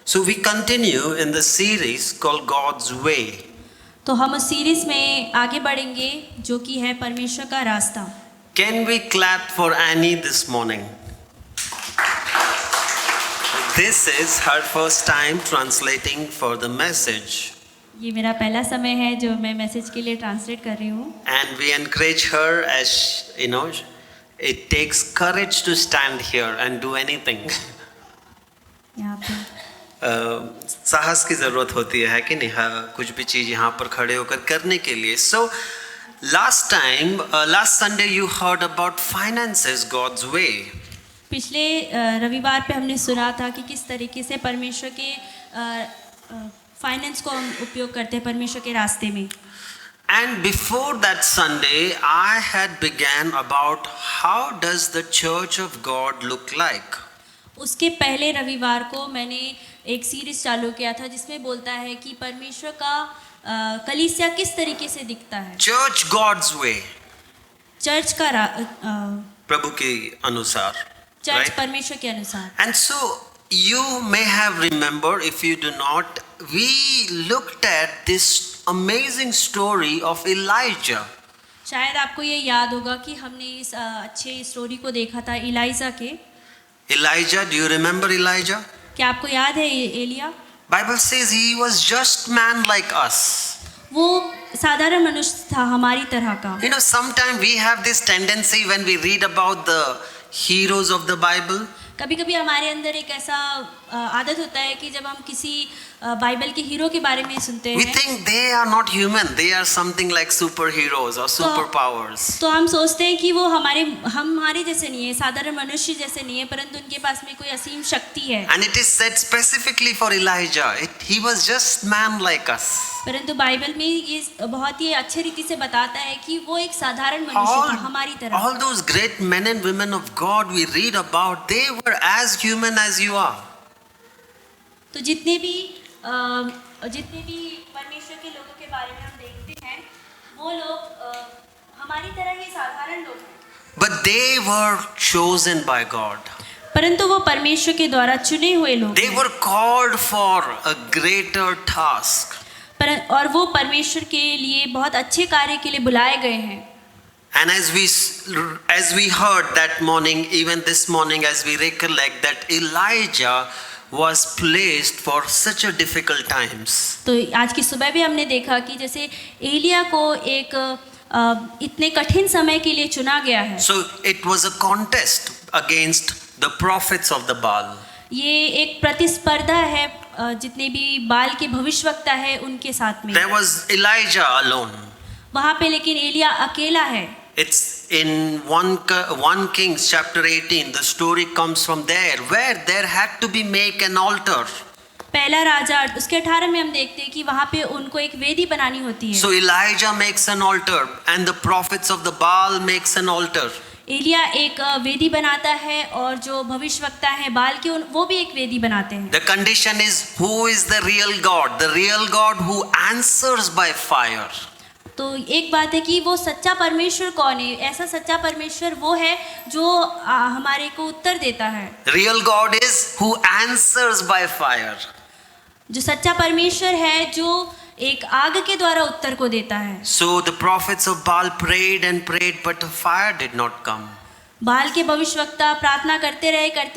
So we continue in the series called God's Way. तो हम उस सीरीज में आगे बढ़ेंगे जो कि है परमेश्वर का रास्ता। Can we clap for Annie this morning? This is her first time translating for the message. ये मेरा पहला समय है जो मैं मैसेज के लिए ट्रांसलेट कर रही हूँ। And we encourage her as, you know, it takes courage to stand here and do anything. यहाँ पे साहस की ज़रूरत होती है कि नहीं, हाँ, कुछ भी चीज़ यहाँ पर खड़े होकर करने के लिए. So last Sunday you heard about finances God's way. पिछले रविवार पे हमने सुना था कि किस तरीके से परमेश्वर के फाइनेंस को हम उपयोग करते हैं परमेश्वर के रास्ते में। And before that Sunday I had began about how does the church of God look like. उसके पहले रविवार को मैंने एक सीरीज चालू किया था जिसमें बोलता है कि परमेश्वर का कलीसिया किस तरीके से दिखता है। Church God's way. चर्च का प्रभु के अनुसार. Church Right? परमेश्वर के अनुसार। And so you may have remembered, if you do not, we looked at this amazing story of Elijah. शायद आपको ये याद होगा कि हमने इस अच्छे स्टोरी को देखा था इलाइजा के। Elijah, do you remember Elijah? क्या आपको याद है Elia? Bible says he was just man like us. वो साधारण मनुष्य था हमारी तरह का। You know, sometimes we have this tendency when we read about the heroes of the Bible, कभी कभी हमारे अंदर एक ऐसा आदत होता है कि जब हम किसी बाइबल के हीरो के बारे में सुनते we हैं think they are not human, they are something like superheroes or superpowers. तो हम सोचते हैं कि वो हमारे जैसे नहीं है, साधारण मनुष्य जैसे नहीं है, परंतु उनके पास में कोई असीम शक्ति है। And it is said specifically for Elijah, he was just man like us. परंतु बाइबल में ये बहुत ही अच्छे रीति से बताता है कि वो एक साधारण मनुष्य था हमारी तरह। All those great men and women of God we read about, they were as human as you are. तो जितने भी परमेश्वर के लोगों के बारे में हम देखते हैं वो लोग हमारी तरह ही साधारण लोग हैं। But they were chosen by God. परंतु वो परमेश्वर के द्वारा चुने हुए लोग They हैं। were called for a greater task. और वो परमेश्वर के लिए बहुत अच्छे कार्य के लिए बुलाए गए हैं। And as we heard that morning, even this morning, as we recollect that Elijah was placed for such a difficult times. तो आज की सुबह भी हमने देखा कि जैसे एलिया को एक इतने कठिन समय के लिए चुना गया है। So it was a contest against the prophets of the Baal. ये एक प्रतिस्पर्धा है जितने भी बाल के भविष्यवक्ता है उनके साथ में। There was Elijah alone. वहाँ पे लेकिन एलिया अकेला है। It's in 1 Kings chapter 18. The story comes from there, where there had to be make an altar. पहला राजा उसके 18 में हम देखते हैं कि वहाँ पे उनको एक वेदी बनानी होती है। So Elijah makes an altar, and the prophets of the Baal makes an altar. Elia एक वेदी बनाता है और जो भविष्यवक्ता है बाल के वो भी एक वेदी बनाते हैं। The condition is, who is the real God? The real God who answers by fire. तो एक बात है कि वो सच्चा परमेश्वर कौन है? ऐसा सच्चा परमेश्वर वो है जो हमारे को उत्तर देता है। Real God is who answers by fire. जो सच्चा परमेश्वर है जो एक आग के द्वारा उत्तर को देता है। So the prophets of Baal prayed and prayed, but the fire did not come. बाल के भविष्यवक्ता प्रार्थना करते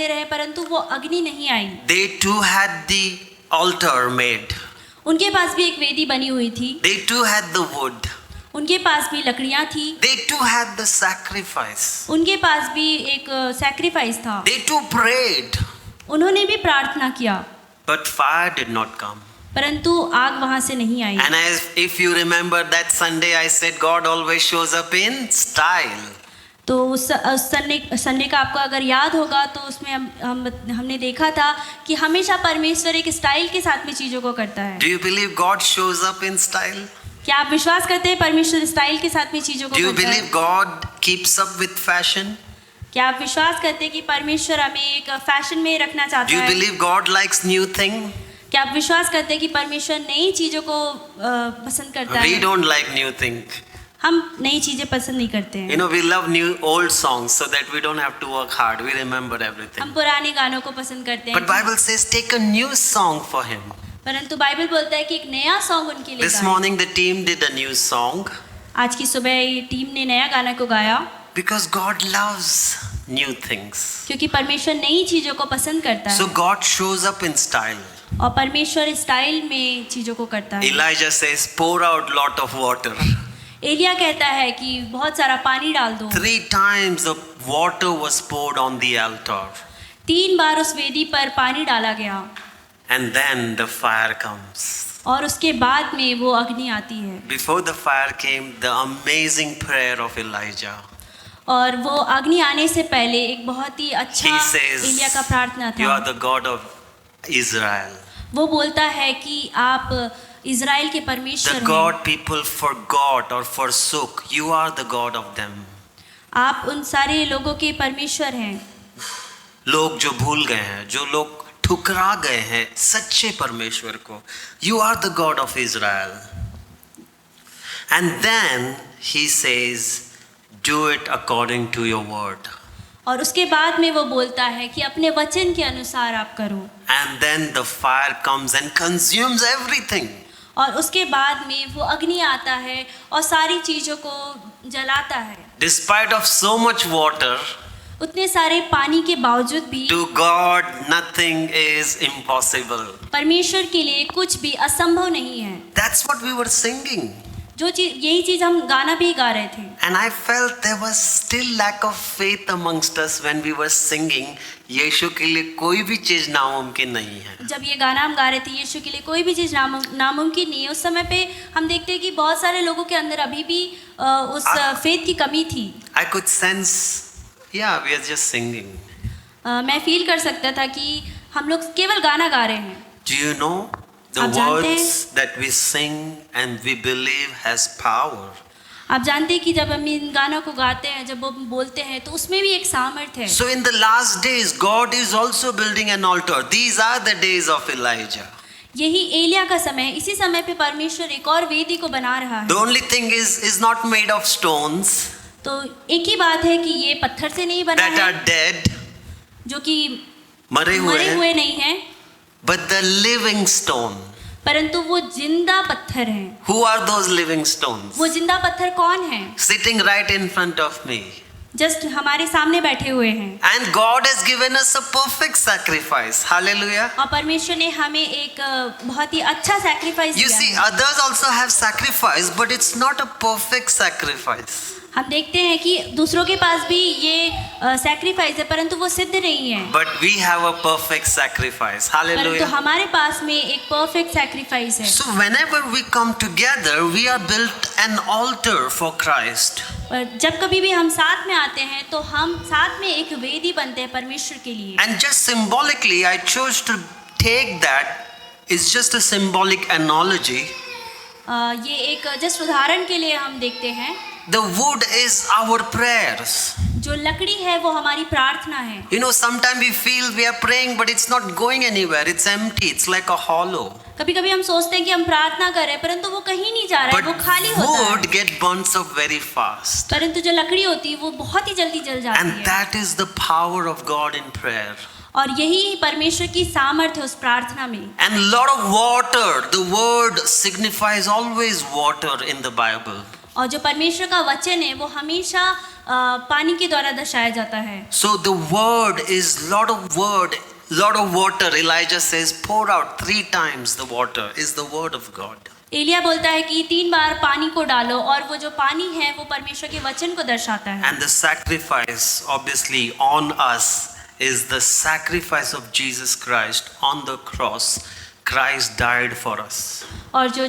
रहे परंतु वो अग्नि नहीं आई। They too had the altar made. उनके पास भी एक वेदी बनी हुई थी। They too had the wood. उनके पास भी लकड़ियां थी। They too had the sacrifice. उनके पास भी एक सैक्रिफाइस था। They too prayed. उन्होंने भी प्रार्थना किया But fire did not come. परंतु आग वहां से नहीं आई। And if you remember that Sunday, I said God always shows up in style. तो उस संडे का आपको अगर याद होगा तो उसमें हमने देखा था कि हमेशा परमेश्वर एक स्टाइल के साथ में चीज़ों को करता है। Do you believe God shows up in style? क्या आप विश्वास करते हैं परमेश्वर स्टाइल के साथ में चीज़ों को Do you करता है? believe God keeps up with fashion? क्या आप विश्वास करते हैं कि परमेश्वर हमें एक फैशन में रखना Do चाहता you है? believe God likes new thing? क्या आप विश्वास करते हैं कि परमेश्वर नई चीज़ों को पसंद करता We है? don't like new thing. हम नई चीज़ें पसंद नहीं करते हैं। You know, we love new old songs so that we don't have to work hard. We remember everything. हम पुराने गानों को पसंद करते But हैं, Bible says take a new song for him. परंतु बाइबल बोलता है कि एक नया सॉन्ग उनके लिए This गाएं। morning the team did a new song आज की सुबह ये टीम ने नया गाना को गाया because God loves new things. क्योंकि परमेश्वर नई चीज़ों को पसंद करता So है God shows up in style. और परमेश्वर स्टाइल में चीज़ों को करता है। Elijah says, pour out lot of water. Elia कहता है कि बहुत सारा पानी डाल दो। 3 times the water was poured on the altar. 3 बार उस वेदी पर पानी डाला गया And then the fire comes. और उसके बाद में वो अग्नि आती है Before the fire came, the amazing prayer of Elijah. और वो अग्नि आने से पहले एक बहुत ही अच्छा He says, एलिया का प्रार्थना you are था। the God of Israel. वो बोलता है कि आप इज़राइल के The परमेश्वर हैं। God people forgot or forsook, you are the God of them. आप उन सारे लोगों के परमेश्वर हैं। लोग जो भूल गए हैं, जो लोग ठुकरा गए हैं सच्चे परमेश्वर को, you are the God of Israel. And then he says, do it according to your word. और उसके बाद में वो बोलता है कि अपने वचन के अनुसार आप करो। And then the fire comes and consumes everything. और उसके बाद में वो अग्नि आता है और सारी चीज़ों को जलाता है। Despite of so much water, उतने सारे पानी के बावजूद भी to God nothing is impossible. परमेश्वर के लिए कुछ भी असंभव नहीं है। That's what we were singing. यही चीज़ हम गाना भी गा रहे थे। And I felt there was still lack of faith amongst us when we were singing, यीशु के लिए कोई भी चीज़ नामुमकिन नहीं है। जब ये गाना हम गा रहे थे, यीशु के लिए कोई भी चीज़ नामुमकिन नहीं है, उस समय पे हम देखते हैं कि बहुत सारे लोगों के अंदर अभी भी उस फेथ की कमी थी। I could sense, yeah, we are just singing. मैं फील कर सकता था कि हम लोग केवल गाना गा रहे हैं। Do you know the आप जानते हैं? words that we sing and we believe has power? आप जानते हैं कि जब हम इन गानों को गाते हैं, जब हम बोलते हैं, तो उसमें भी एक सामर्थ्य है। So in the last days, God is also building an altar. These are the days of Elijah. यही एलिया का समय है। इसी समय पे परमेश्वर एक और वेदी को बना रहा The है। only thing is not made of stones तो एक ही बात है कि ये पत्थर से नहीं बना that है, are dead, जो कि मरे हुए मरे हैं, हुए नहीं हैं, but the living stone. परंतु वो जिंदा पत्थर हैं। Who are those living stones? वो जिंदा पत्थर कौन है? Sitting right in front of me. Just हमारे सामने बैठे हुए हैं। And God has given us a perfect sacrifice. Hallelujah. और परमेश्वर ने हमें एक बहुत ही अच्छा सैक्रिफाइस You दिया see, है। others also have sacrifice, but it's not a perfect sacrifice. हम देखते हैं कि दूसरों के पास भी ये सैक्रिफाइस है, परंतु वो सिद्ध नहीं है। But we have a perfect sacrifice. परंतु Hallelujah. हमारे पास में एक परफेक्ट सैक्रिफाइस है। So whenever we come together, we are built an altar for Christ. और जब कभी भी हम साथ में आते हैं तो हम साथ में एक वेदी बनते हैं परमेश्वर के लिए। And just symbolically, I chose to take that. It's just a symbolic analogy. ये एक जस्ट उदाहरण के लिए हम देखते हैं। The wood is our prayers. जो लकड़ी है वो हमारी प्रार्थना है। You know, sometimes we feel we are praying, but it's not going anywhere. It's empty. It's like a hollow. कभी कभी हम सोचते हैं कि हम प्रार्थना कर रहे हैं, परंतु वो कहीं नहीं जा रहा है, But वो खाली होता है। wood get burnt up very fast. परंतु जो लकड़ी होती है वो बहुत ही जल्दी जल जाती And है। that is the power of God in prayer. और यही परमेश्वर की सामर्थ्य उस प्रार्थना में। And lot of water. The word signifies always water in the Bible. और जो परमेश्वर का वचन है वो हमेशा पानी के द्वारा दर्शाया जाता है। So the word is lot of water. Elijah says, pour out 3 times the water is the word of God. Elia बोलता है कि 3 बार पानी को डालो, और वो जो पानी है वो परमेश्वर के वचन को दर्शाता है। And the sacrifice, obviously, on us is the sacrifice of Jesus Christ on the cross. Christ died for us. और जो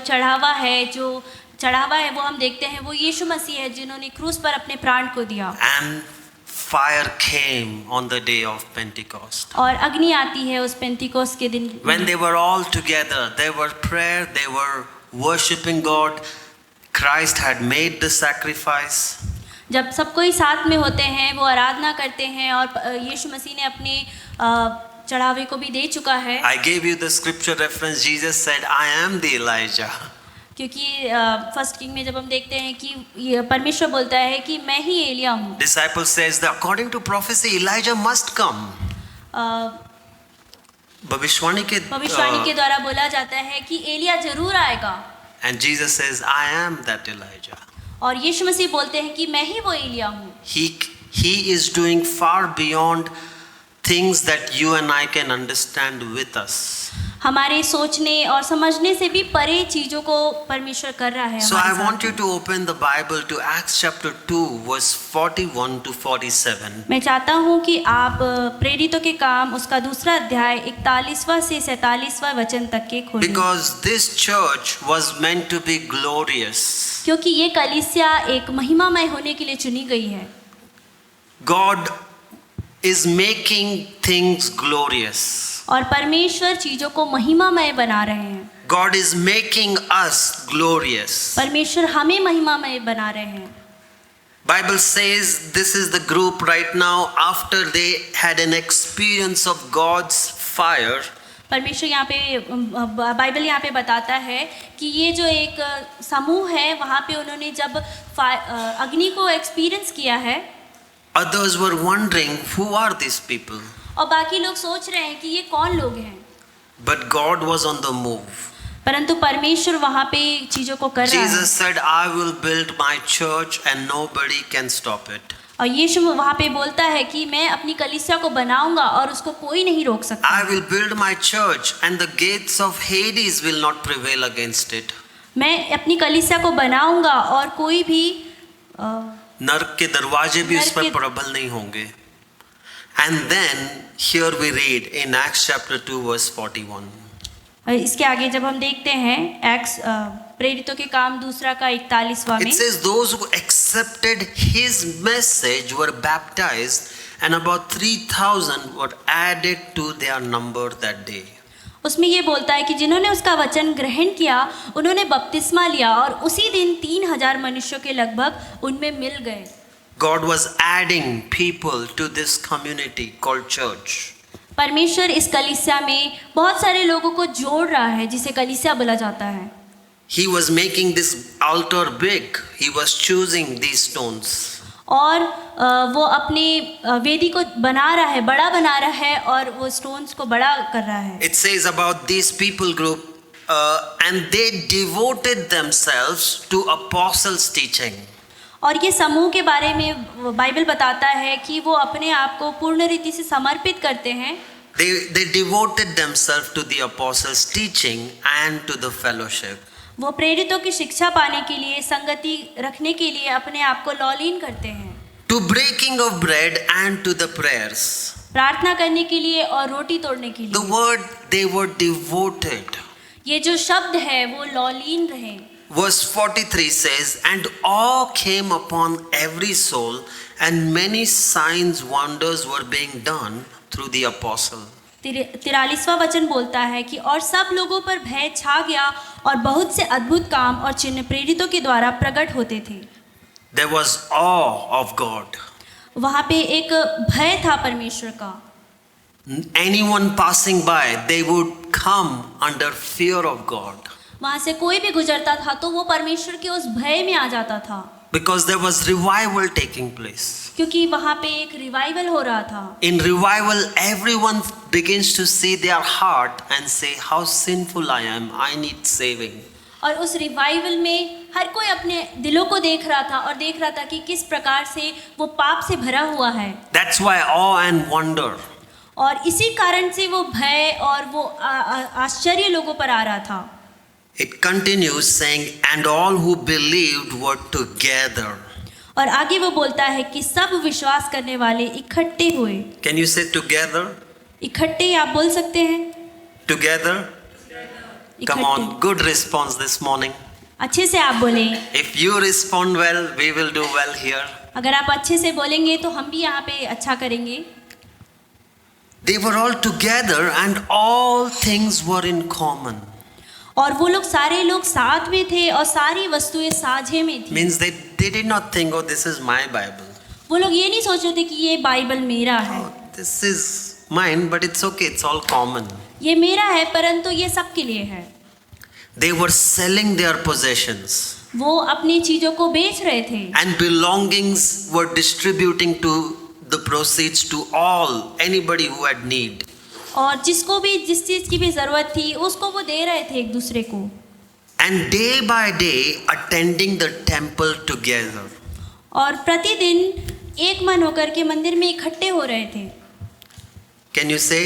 चढ़ावा है वो हम देखते हैं वो यीशु मसीह है जिन्होंने क्रूस पर अपने प्राण को दिया। And fire came on the day of Pentecost. और अग्नि आती है उस पेंतिकोस के दिन। When they were all together, they were prayer, they were worshiping God. Christ had made the sacrifice. जब सब कोई साथ में होते हैं, वो आराधना करते हैं, और यीशु मसीह ने अपने चढ़ावे को भी दे चुका है। I gave you the scripture reference. Jesus said, I am the Elijah. क्योंकि फर्स्ट किंग में जब हम देखते हैं कि ये परमेश्वर बोलता है कि मैं ही एलिया हूँ। Disciple says that according to prophecy, Elijah must come. भविष्यवाणी के के द्वारा बोला जाता है कि एलिया जरूर आएगा। And Jesus says, I am that Elijah. और यीशु मसीह बोलते हैं कि मैं ही वो एलिया हूँ। He is doing far beyond things that you and I can understand with us. हमारे सोचने और समझने से भी परे चीजों को परमेश्वर कर रहा है। So I want you to open the Bible to Acts chapter 2 verse 41 to 47. मैं चाहता हूँ कि आप प्रेरितों के काम उसका दूसरा अध्याय 41वां से 47वां वचन तक के खोलें। Because this church was meant to be glorious. क्योंकि ये कलीसिया एक महिमामय होने के लिए चुनी गई है। God is making things glorious. और परमेश्वर चीजों को महिमामय बना रहे हैं। God is making us glorious. परमेश्वर हमें महिमामय बना रहे हैं। Bible says this is the group right now after they had an experience of God's fire. परमेश्वर यहाँ पे बाइबल यहाँ पे बताता है कि ये जो एक समूह है वहाँ पे उन्होंने जब अग्नि को एक्सपीरियंस किया है। Others were wondering who are these people. और बाकी लोग सोच रहे हैं कि ये कौन लोग हैं। But God was on the move. परंतु परमेश्वर वहाँ पे चीजों को कर रहा है। Jesus said, I will build my church and nobody can stop it. और यीशु वहाँ पे बोलता है कि मैं अपनी कलीसिया को बनाऊंगा और उसको कोई नहीं रोक सकता। I will build my church and the gates of Hades will not prevail against it. मैं अपनी कलीसिया को बनाऊंगा और कोई भी नरक के दरवाजे भी उस पर प्रबल नहीं होंगे। And then here we read in Acts chapter 2 verse 41. इसके आगे जब हम देखते हैं एक्स प्रेरितों के काम दूसरा का 41वां में। It says those who accepted his message were baptized and about 3,000 were added to their number that day. उसमें ये बोलता है कि जिन्होंने उसका वचन ग्रहण किया उन्होंने बपतिस्मा लिया और उसी दिन 3,000 मनुष्यों के लगभग उनमें मिल गए। God was adding people to this community called church. परमेश्वर इस कलीसिया में बहुत सारे लोगों को जोड़ रहा है जिसे कलीसिया बोला जाता है। He was making this altar big. He was choosing these stones. और वो अपने वेदी को बना रहा है, बड़ा बना रहा है और वो स्टोन्स को बड़ा कर रहा है। It says about these people group, and they devoted themselves to apostles' teaching. और ये समूह के बारे में बाइबल बताता है कि वो अपने आप को पूर्ण रीति से समर्पित करते हैं। They devoted themselves to the apostles' teaching and to the fellowship. वो प्रेरितों की शिक्षा पाने के लिए, संगति रखने के लिए अपने आप को लौलीन करते हैं। To breaking of bread and to the prayers. प्रार्थना करने के लिए और रोटी तोड़ने के The लिए। word they were devoted. ये जो शब्द है वो लौलीन रहे। Verse 43 says, and awe came upon every soul, and many signs, wonders were being done through the apostle. 43वां वचन बोलता है कि और सब लोगों पर भय छा गया और बहुत से अद्भुत काम और चिन्ह प्रेरितों के द्वारा प्रकट होते थे। There was awe of God. वहाँ पे एक भय था परमेश्वर का। Anyone passing by, they would come under fear of God. वहाँ से कोई भी गुजरता था तो वो परमेश्वर के उस भय में आ जाता था। Because there was revival taking place. क्योंकि वहाँ पे एक रिवाइवल हो रहा था। In revival, everyone begins to see their heart and say, how sinful I am, I need saving. और उस रिवाइवल में हर कोई अपने दिलों को देख रहा था और देख रहा था कि किस प्रकार से वो पाप से भरा हुआ है। That's why awe and wonder. और इसी कारण से वो भय और वो आश्चर्य लोगों पर आ रहा था। It continues saying, and all who believed were together. और आगे वो बोलता है कि सब विश्वास करने वाले इकट्ठे हुए। Can you say together? इकट्ठे आप बोल सकते हैं। Together? Come on, इकट्ठे। good response this morning. अच्छे से आप बोले। If you respond well, we will do well here. अगर आप अच्छे से बोलेंगे तो हम भी यहाँ पे अच्छा करेंगे। They were all together and all things were in common. और वो लोग सारे लोग साथ में थे और सारी वस्तुएं साझे में थी। Means they did not think, oh, this is my Bible. वो लोग ये नहीं सोच रहे थे कि ये बाइबल मेरा है। Oh, this is mine, but it's okay, it's all common. ये मेरा है परंतु ये सबके लिए है। They were selling their possessions वो अपनी चीजों को बेच रहे थे and belongings, were distributing to the proceeds to all, anybody who had need. और जिसको भी जिस चीज की भी जरूरत थी उसको वो दे रहे थे एक दूसरे को। And day by day attending the temple together. और प्रतिदिन एक मन होकर के मंदिर में इकट्ठे हो रहे थे। Can you say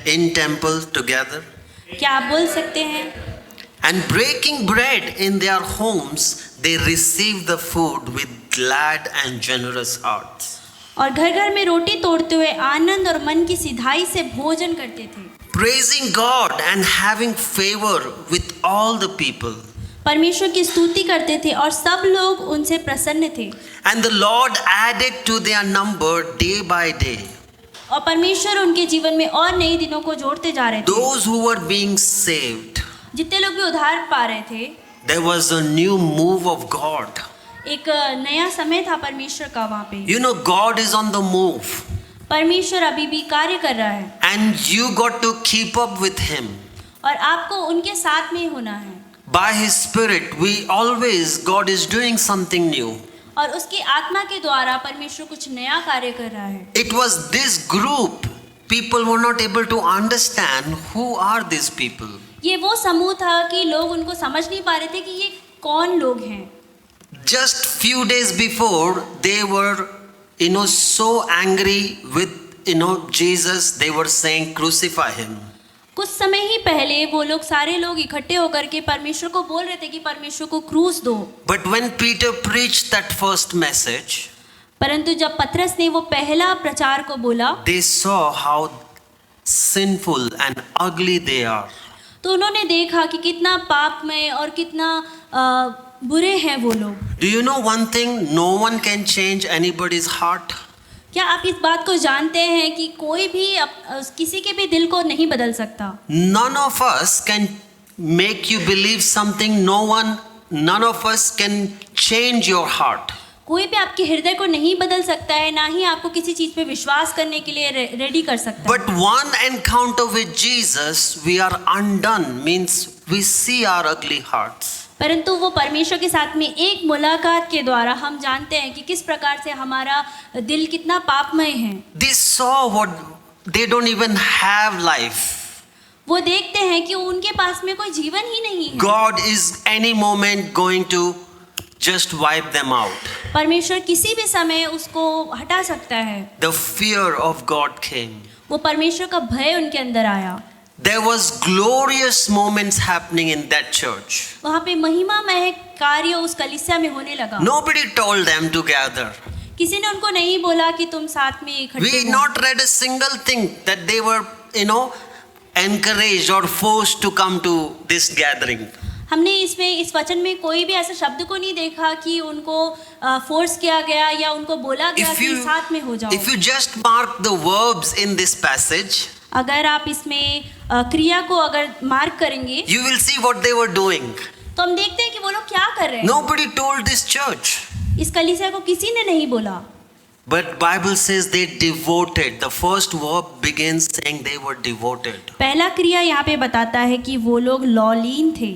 in temple together? क्या आप बोल सकते हैं? And breaking bread in their homes, they received the food with glad and generous hearts. और घर घर में रोटी तोड़ते हुए आनंद और मन की सिधाई से भोजन करते थे। Praising God and having favor with all the people. परमेश्वर की स्तुति करते थे और सब लोग उनसे प्रसन्न थे। And the Lord added to their number day by day और परमेश्वर उनके जीवन में और नए दिनों को जोड़ते जा रहे थे। those who were being saved. जितने लोग भी उद्धार पा रहे थे, There was a new move of God. एक नया समय था परमेश्वर का वहाँ पे। You know, God is on the move. परमेश्वर अभी भी कार्य कर रहा है And you got to keep up with Him. और आपको उनके साथ में होना है। By His Spirit, God is doing something new. और उसकी आत्मा के द्वारा परमेश्वर कुछ नया कार्य कर रहा है। It was this group, people were not able to understand who are these people. ये वो समूह था कि लोग उनको समझ नहीं पा रहे थे कि ये कौन लोग हैं। Just few days before, they were, so angry with, Jesus. They were saying, crucify Him. कुछ समय ही पहले वो लोग सारे लोग इकट्ठे होकर के परमेश्वर को बोल रहे थे कि परमेश्वर को क्रूस दो। But when Peter preached that first message, परंतु जब पतरस ने वो पहला प्रचार को बोला, they saw how sinful and ugly they are. तो उन्होंने देखा कि कितना पापमय और कितना बुरे हैं वो लोग। Do you know one thing? No one can change anybody's heart. क्या आप इस बात को जानते हैं कि कोई भी किसी के भी दिल को नहीं बदल सकता? None of us can make you believe something. None of us can change your heart. कोई भी आपके हृदय को नहीं बदल सकता है, ना ही आपको किसी चीज पे विश्वास करने के लिए रेडी कर सकता है। But one encounter with Jesus, we are undone. Means we see our ugly hearts. परंतु वो परमेश्वर के साथ में एक मुलाकात के द्वारा हम जानते हैं कि किस प्रकार से हमारा दिल कितना पापमय है। They saw what they don't even have life. वो देखते हैं कि उनके पास में कोई जीवन ही नहीं है। God is any moment going to just wipe them out. परमेश्वर किसी भी समय उसको हटा सकता है। The fear of God came. वो परमेश्वर का भय उनके अंदर आया। There was glorious moments happening in that church. वहाँ पे महिमामय कार्य उस कलीसिया में होने लगा। Nobody told them to gather. किसी ने उनको नहीं बोला कि तुम साथ में इकट्ठे We हो। not read a single thing that they were, encouraged or forced to come to this gathering. हमने इसमें इस वचन में कोई भी ऐसे शब्द को नहीं देखा कि उनको फोर्स किया गया या उनको बोला गया कि साथ में हो जाओ। If you just mark the verbs in this passage, अगर आप इसमें क्रिया को अगर मार्क करेंगे, you will see what they were doing. तो हम देखते हैं कि वो लोग क्या कर रहे हैं। Nobody told this church. इस कलीसिया को किसी ने नहीं बोला। But Bible says they devoted. The first verb begins saying they were devoted. पहला क्रिया यहाँ पे बताता है कि वो लोग लौलीन थे।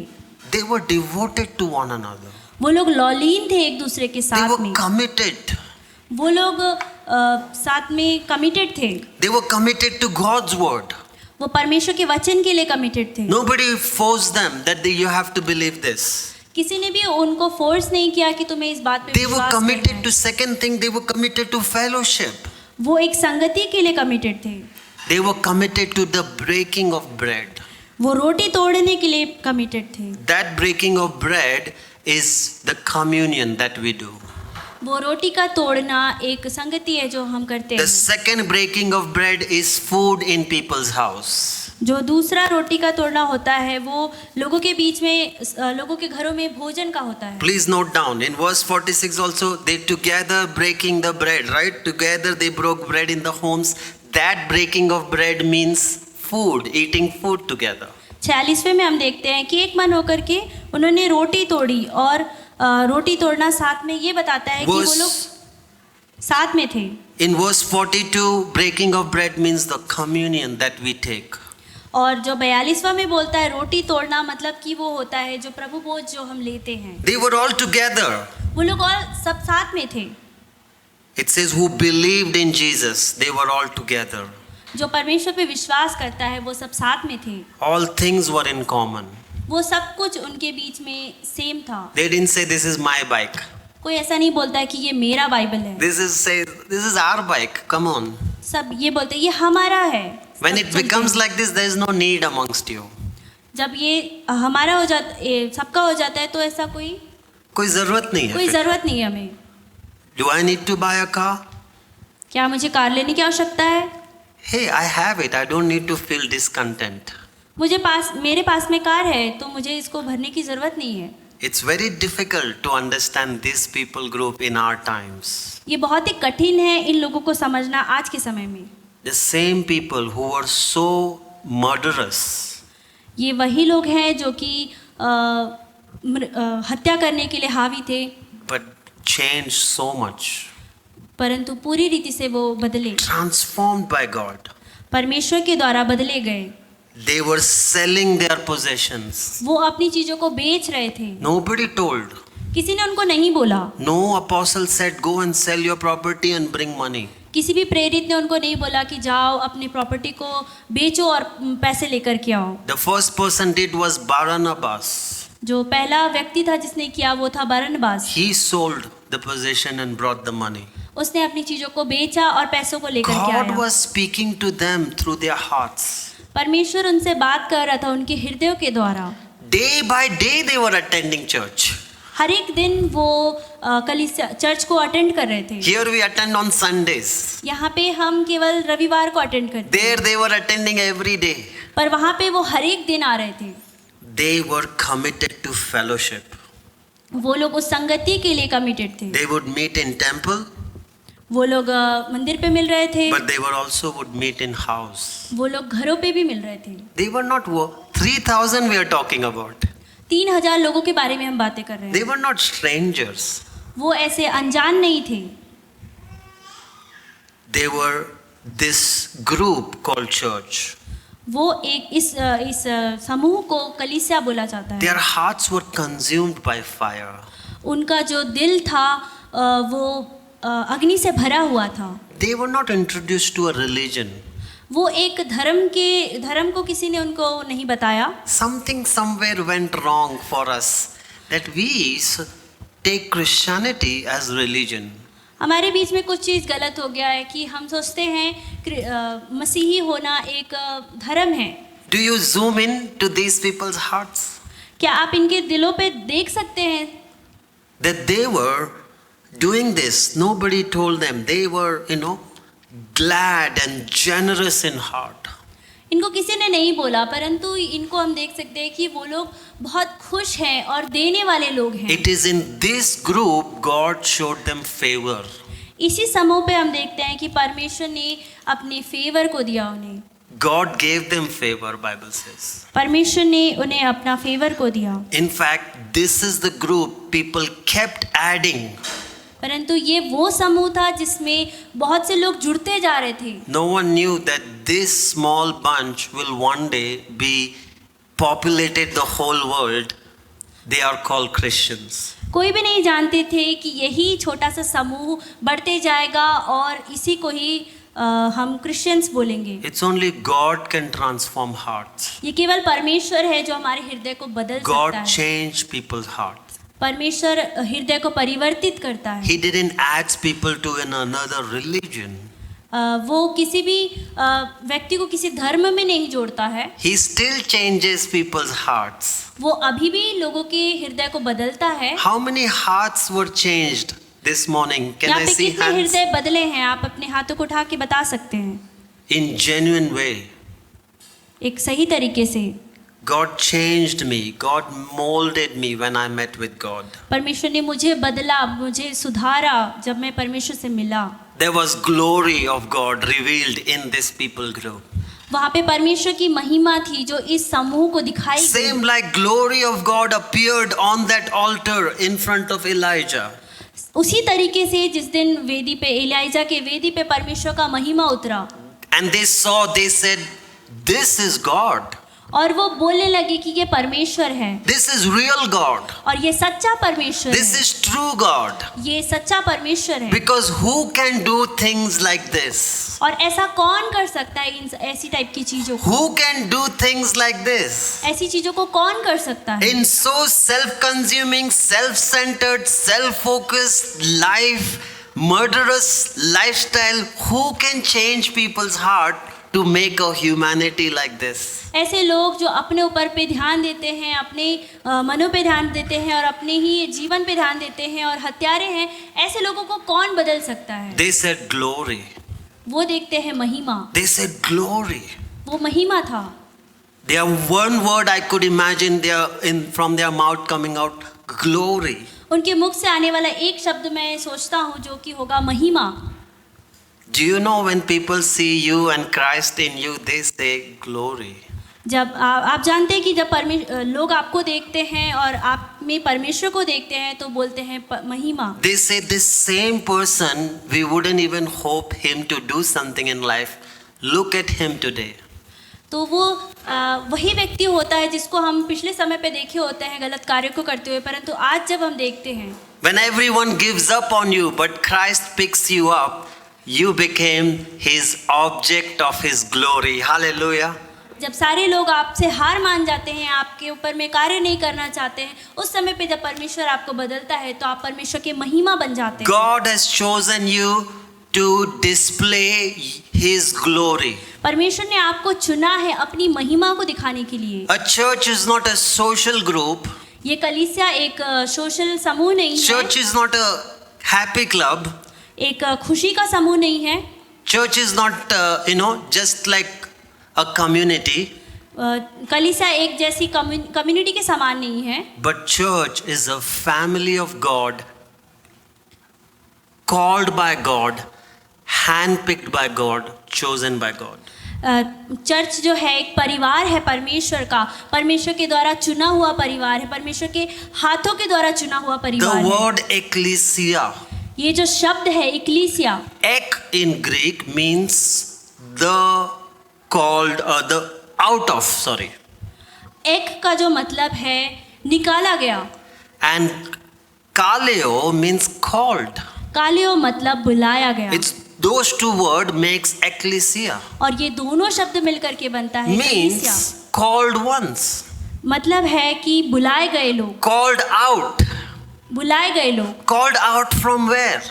They were devoted to one another. वो लोग लौलीन थे एक दूसरे के They साथ were में। committed. वो लोग साथ में कमिटेड थे। They were committed to God's word. वो परमेश्वर के वचन के लिए कमिटेड थे। Nobody forced them that you have to believe this. किसी ने भी उनको फोर्स नहीं किया कि तुम्हें इस बात पे They were विश्वास करना committed है। to second thing. They were committed to fellowship. वो एक संगति के लिए कमिटेड थे। They were committed to the breaking of bread. वो रोटी तोड़ने के लिए कमिटेड थे। That breaking of bread is the communion that we do. वो रोटी का तोड़ना एक संगति है जो हम करते The हैं। second breaking of bread is food in people's house. जो दूसरा रोटी का तोड़ना होता है वो लोगों के बीच में, लोगों के घरों में भोजन का होता है। Please note down in verse 46 also, they together breaking the bread, right? Together they broke bread in the homes. That breaking of bread means food, eating food together. 46वें में हम देखते हैं कि एक मन होकर के उन्होंने रोटी तोड़ी और रोटी तोड़ना साथ में ये बताता है कि वो लोग साथ में थे। In verse 42, breaking of bread means the communion that we take. और जो 42वां में बोलता है रोटी तोड़ना, मतलब कि वो होता है जो प्रभु भोज जो हम लेते हैं। They were all together. वो लोग और सब साथ में थे। It says, who believed in Jesus, they were all together. जो परमेश्वर पे विश्वास करता है वो सब साथ में थे। All things were in common. वो सब कुछ उनके बीच में सेम था। They didn't say, this is my bike. कोई ऐसा नहीं बोलता है कि ये मेरा बाइबल है। This is our bike. Come on. सब ये बोलते हैं ये हमारा है। When सब it चलते becomes हैं। like this, there is no need amongst you. जब ये हमारा हो जाता, सबका हो जाता है, तो ऐसा कोई जरूरत नहीं कोई है। जरूरत नहीं है हमें। Do I need to buy a car? क्या मुझे कार लेने की आवश्यकता है? Hey, I have it. I don't need to feel discontent. मेरे पास में कार है, तो मुझे इसको भरने की जरूरत नहीं है। It's very difficult to understand this people group in our times. ये बहुत ही कठिन है इन लोगों को समझना आज के समय में। The same people who were so murderous, ये वही लोग हैं जो कि हत्या करने के लिए हावी थे, but changed so much, परंतु पूरी रीति से वो बदले, transformed by God. परमेश्वर के द्वारा बदले गए। They were selling their possessions. वो अपनी चीजों को बेच रहे थे। Nobody told. किसी ने उनको नहीं बोला। No apostle said, go and sell your property and bring money. किसी भी प्रेरित ने उनको नहीं बोला कि जाओ अपनी प्रॉपर्टी को बेचो और पैसे लेकर के आओ। The first person did was Barnabas. जो पहला व्यक्ति था जिसने किया वो था बरनबास। He sold the possession and brought the money. उसने अपनी चीजों को बेचा और पैसों को लेकर के God आया। was speaking to them through their hearts. परमेश्वर उनसे बात कर रहा था उनके हृदयों के द्वारा। Day by day they were attending church. हर एक दिन वो कलीसिया चर्च को अटेंड कर रहे थे। Here we attend on Sundays. यहाँ पे हम केवल रविवार को अटेंड करते There they were attending every day. पर वहाँ पे वो हर एक दिन आ रहे थे। They were committed to fellowship. वो लोग उस संगति के लिए कमिटेड थे। They would meet in temple, वो लोग मंदिर पे मिल रहे थे, but they were also would meet in house. वो लोग घरों पे भी मिल रहे थे। They were not 3,000 we are talking about. 3000 लोगों के बारे में हम बातें कर रहे They हैं। were not strangers. वो ऐसे अनजान नहीं थे। They were this group called church. वो इस समूह को कलीसिया बोला जाता है। Their hearts were consumed by fire. उनका जो दिल था वो अग्नि से भरा हुआ था। They were not introduced to a religion. वो एक धर्म को किसी ने उनको नहीं बताया। Something somewhere went wrong for us that we take Christianity as religion. हमारे बीच में कुछ चीज़ गलत हो गया है कि हम सोचते हैं मसीही होना एक धर्म है। Do you zoom in to these people's hearts? क्या आप इनके दिलों पे देख सकते हैं? That they were doing this. Nobody told them. They were, glad and generous in heart. इनको किसी ने नहीं बोला, परंतु इनको हम देख सकते हैं कि वो लोग बहुत खुश हैं और देने वाले लोग हैं। It is in this group God showed them favor. इसी समूह पे हम देखते हैं कि परमेश्वर ने अपने फेवर को दिया उन्हें। God gave them favor, Bible says. परमेश्वर ने उन्हें अपना फेवर को दिया। In fact, this is the group people kept adding. परंतु ये वो समूह था जिसमें बहुत से लोग जुड़ते जा रहे थे। No one knew that this small bunch will one day be populated the whole world. They are called Christians. कोई भी नहीं जानते थे कि यही छोटा सा समूह बढ़ते जाएगा और इसी को ही हम क्रिश्चियंस बोलेंगे। It's only God can transform hearts. ये केवल परमेश्वर है जो हमारे हृदय को बदल सकता God है। changed people's hearts. परमेश्वर हृदय को परिवर्तित करता है। He didn't add people to another religion. वो किसी भी व्यक्ति को किसी धर्म में नहीं जोड़ता है। He still changes people's hearts. वो अभी भी लोगों के हृदय को बदलता है। How many hearts were changed this morning? Can यहाँ I पे see कितने hands? हृदय बदले हैं? आप अपने हाथों को उठा के बता सकते हैं। In genuine way. एक सही तरीके से God changed me. God molded me when I met with God. परमेश्वर ने मुझे बदला, मुझे सुधारा जब मैं परमेश्वर से मिला। There was glory of God revealed in this people group. वहाँ पे परमेश्वर की महिमा थी जो इस समूह को दिखाई Same गई। like glory of God appeared on that altar in front of Elijah. उसी तरीके से जिस दिन वेदी पे एलियाजा के वेदी पे परमेश्वर का महिमा उतरा। And they saw, they said, this is God. और वो बोलने लगे कि ये परमेश्वर है This is real God. और ये सच्चा परमेश्वर This है, is true God. ये सच्चा परमेश्वर है। Because who can do things like this? और ऐसा कौन कर सकता है इन ऐसी टाइप की चीजों को? Who can do things like this? ऐसी चीजों को कौन कर सकता है? In so self-consuming, self-centered, self-focused life, murderous lifestyle, who can change people's heart to make a humanity like this? ऐसे लोग जो अपने ऊपर पे ध्यान देते हैं, अपने मनों पे ध्यान देते हैं और अपने ही जीवन पे ध्यान देते हैं और हत्यारे हैं, ऐसे लोगों को कौन बदल सकता है? They said glory. वो देखते हैं महिमा, They said glory. वो महिमा था। Their one word I could imagine from their mouth coming out, glory. उनके मुख से आने वाला एक शब्द मैं सोचता हूँ जो कि होगा महिमा। Do you know when people see you and Christ in you, they say glory. जब आप जानते हैं कि जब लोग आपको देखते हैं और आप में परमेश्वर को देखते हैं तो बोलते हैं महिमा। They say this same person, we wouldn't even hope him to do something in life. Look at him today. तो वो वही व्यक्ति होता है जिसको हम पिछले समय पे देखे होते हैं गलत कार्य को करते हुए, परंतु आज जब हम देखते हैं When everyone gives up on you, but Christ picks you up, you became his object of his glory. Hallelujah. जब सारे लोग आपसे हार मान जाते हैं, आपके ऊपर में कार्य नहीं करना चाहते हैं, उस समय पे जब परमेश्वर आपको बदलता है तो आप परमेश्वर के महिमा बन जाते हैं। God has chosen you to display his glory. परमेश्वर ने आपको चुना है अपनी महिमा को दिखाने के लिए। A church is not a social group. ये कलीसिया एक सोशल समूह नहीं है, Church is not a happy club. एक खुशी का समूह नहीं है। Church is not, just like a community. कलीसिया एक जैसी कम्युनिटी के समान नहीं है, But church is a family of God, called by God, handpicked by God, chosen by God. Church जो है एक परिवार है परमेश्वर का, परमेश्वर के द्वारा चुना हुआ परिवार है, परमेश्वर के हाथों के द्वारा चुना हुआ परिवार The है। word ecclesia, ये जो शब्द है इक्लीसिया, ek in Greek means the called, the out of, sorry. एक का जो मतलब है निकाला गया, And kaleo means called. कालियो मतलब बुलाया गया। It's those two words makes ecclesia. और ये दोनों शब्द मिलकर के बनता है कलीसिया। Means called ones, मतलब है कि बुलाए गए लोग, called out. बुलाए गए लोग। Called out from where?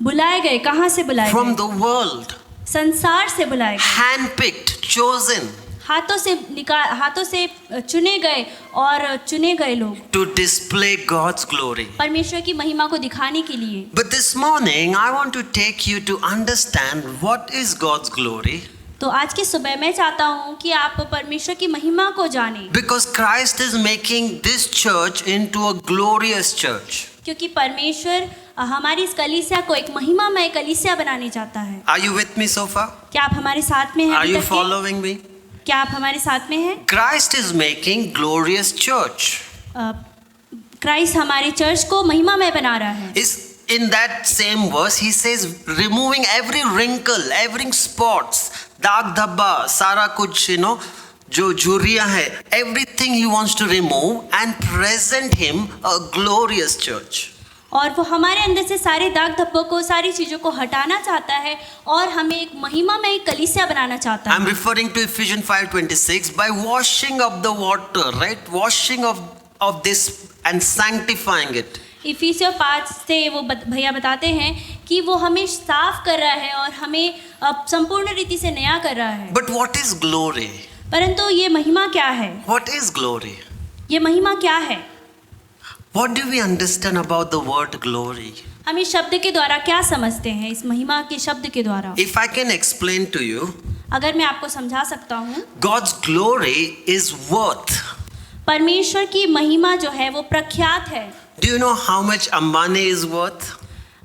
बुलाए गए, कहाँ से बुलाए From गए? the world. संसार से बुलाए गए, Handpicked, chosen हाथों से चुने गए और चुने गए लोग to display God's glory. परमेश्वर की महिमा को दिखाने के लिए। But this morning, I want to take you to understand what is God's glory. तो आज की सुबह मैं चाहता हूँ कि आप परमेश्वर की महिमा को जानें, Because Christ is making this church into a glorious church. क्योंकि परमेश्वर हमारी इस कलीसिया को एक महिमामय कलीसिया बनाने चाहता है। Are you with me so far? क्या आप हमारे साथ में हैं? Are अभी you तक के? following me? क्या आप हमारे साथ में हैं? Christ is making glorious church. Christ हमारे चर्च को महिमामय बना रहा है। Is in that same verse he says removing every wrinkle, every spots, दाग धब्बा, सारा कुछ जो झुर्रियां है, everything he wants to remove and present him a glorious church. और वो हमारे अंदर से सारे दाग धब्बों को, सारी चीज़ों को हटाना चाहता है और हमें एक महिमामय कलीसिया बनाना चाहता I'm है। referring to Ephesians 5:26 by washing of the water, right? Washing of this and sanctifying it. इफिसियों 5 से वो भैया बताते हैं कि वो हमें साफ कर रहा है और हमें संपूर्ण रीति से नया कर रहा है। But what is glory? परंतु ये महिमा क्या है? What is glory? ये महिमा क्या है? What do we understand about the word glory? हम इस शब्द के द्वारा क्या समझते हैं, इस महिमा के शब्द के द्वारा? If I can explain to you, अगर मैं आपको समझा सकता हूँ, God's glory is worth. परमेश्वर की महिमा जो है वो प्रख्यात है। Do you know how much Ambani is worth?